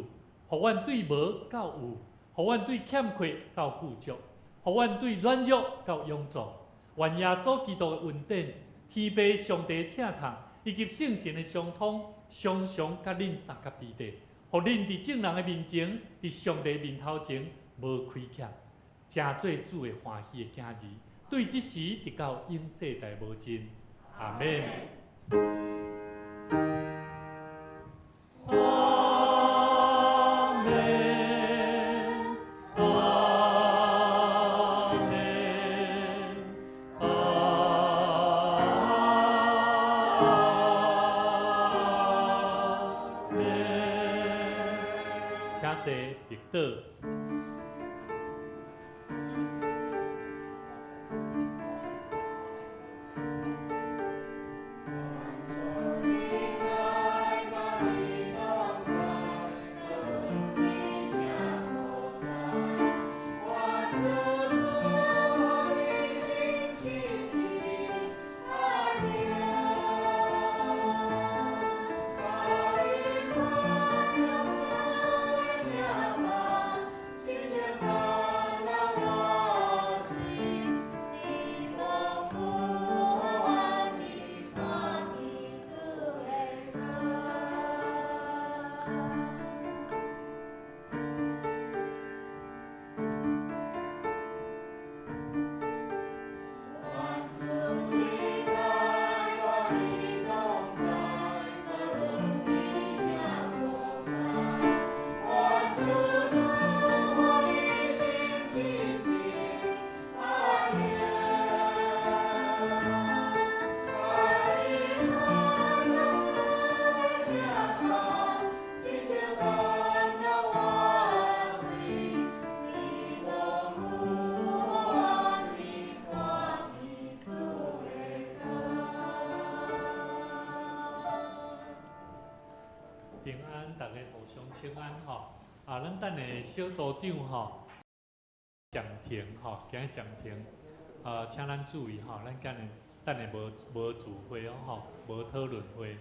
互阮对无到有，互阮对欠缺到富足，互阮对软弱到勇壮。愿耶稣基督的恩典、天父上帝的疼痛，以及圣神的相通，常常甲恁三甲伫地，互恁伫众人的面前，伫上帝面头前，无亏欠，真做主的欢喜的囝儿。对即时直到永世代无尽。阿免。别倒。平安，大家互相请安吼。咱等下小组长吼暂停吼，今日暂停。请咱注意吼，咱等下无聚会吼，无讨论会。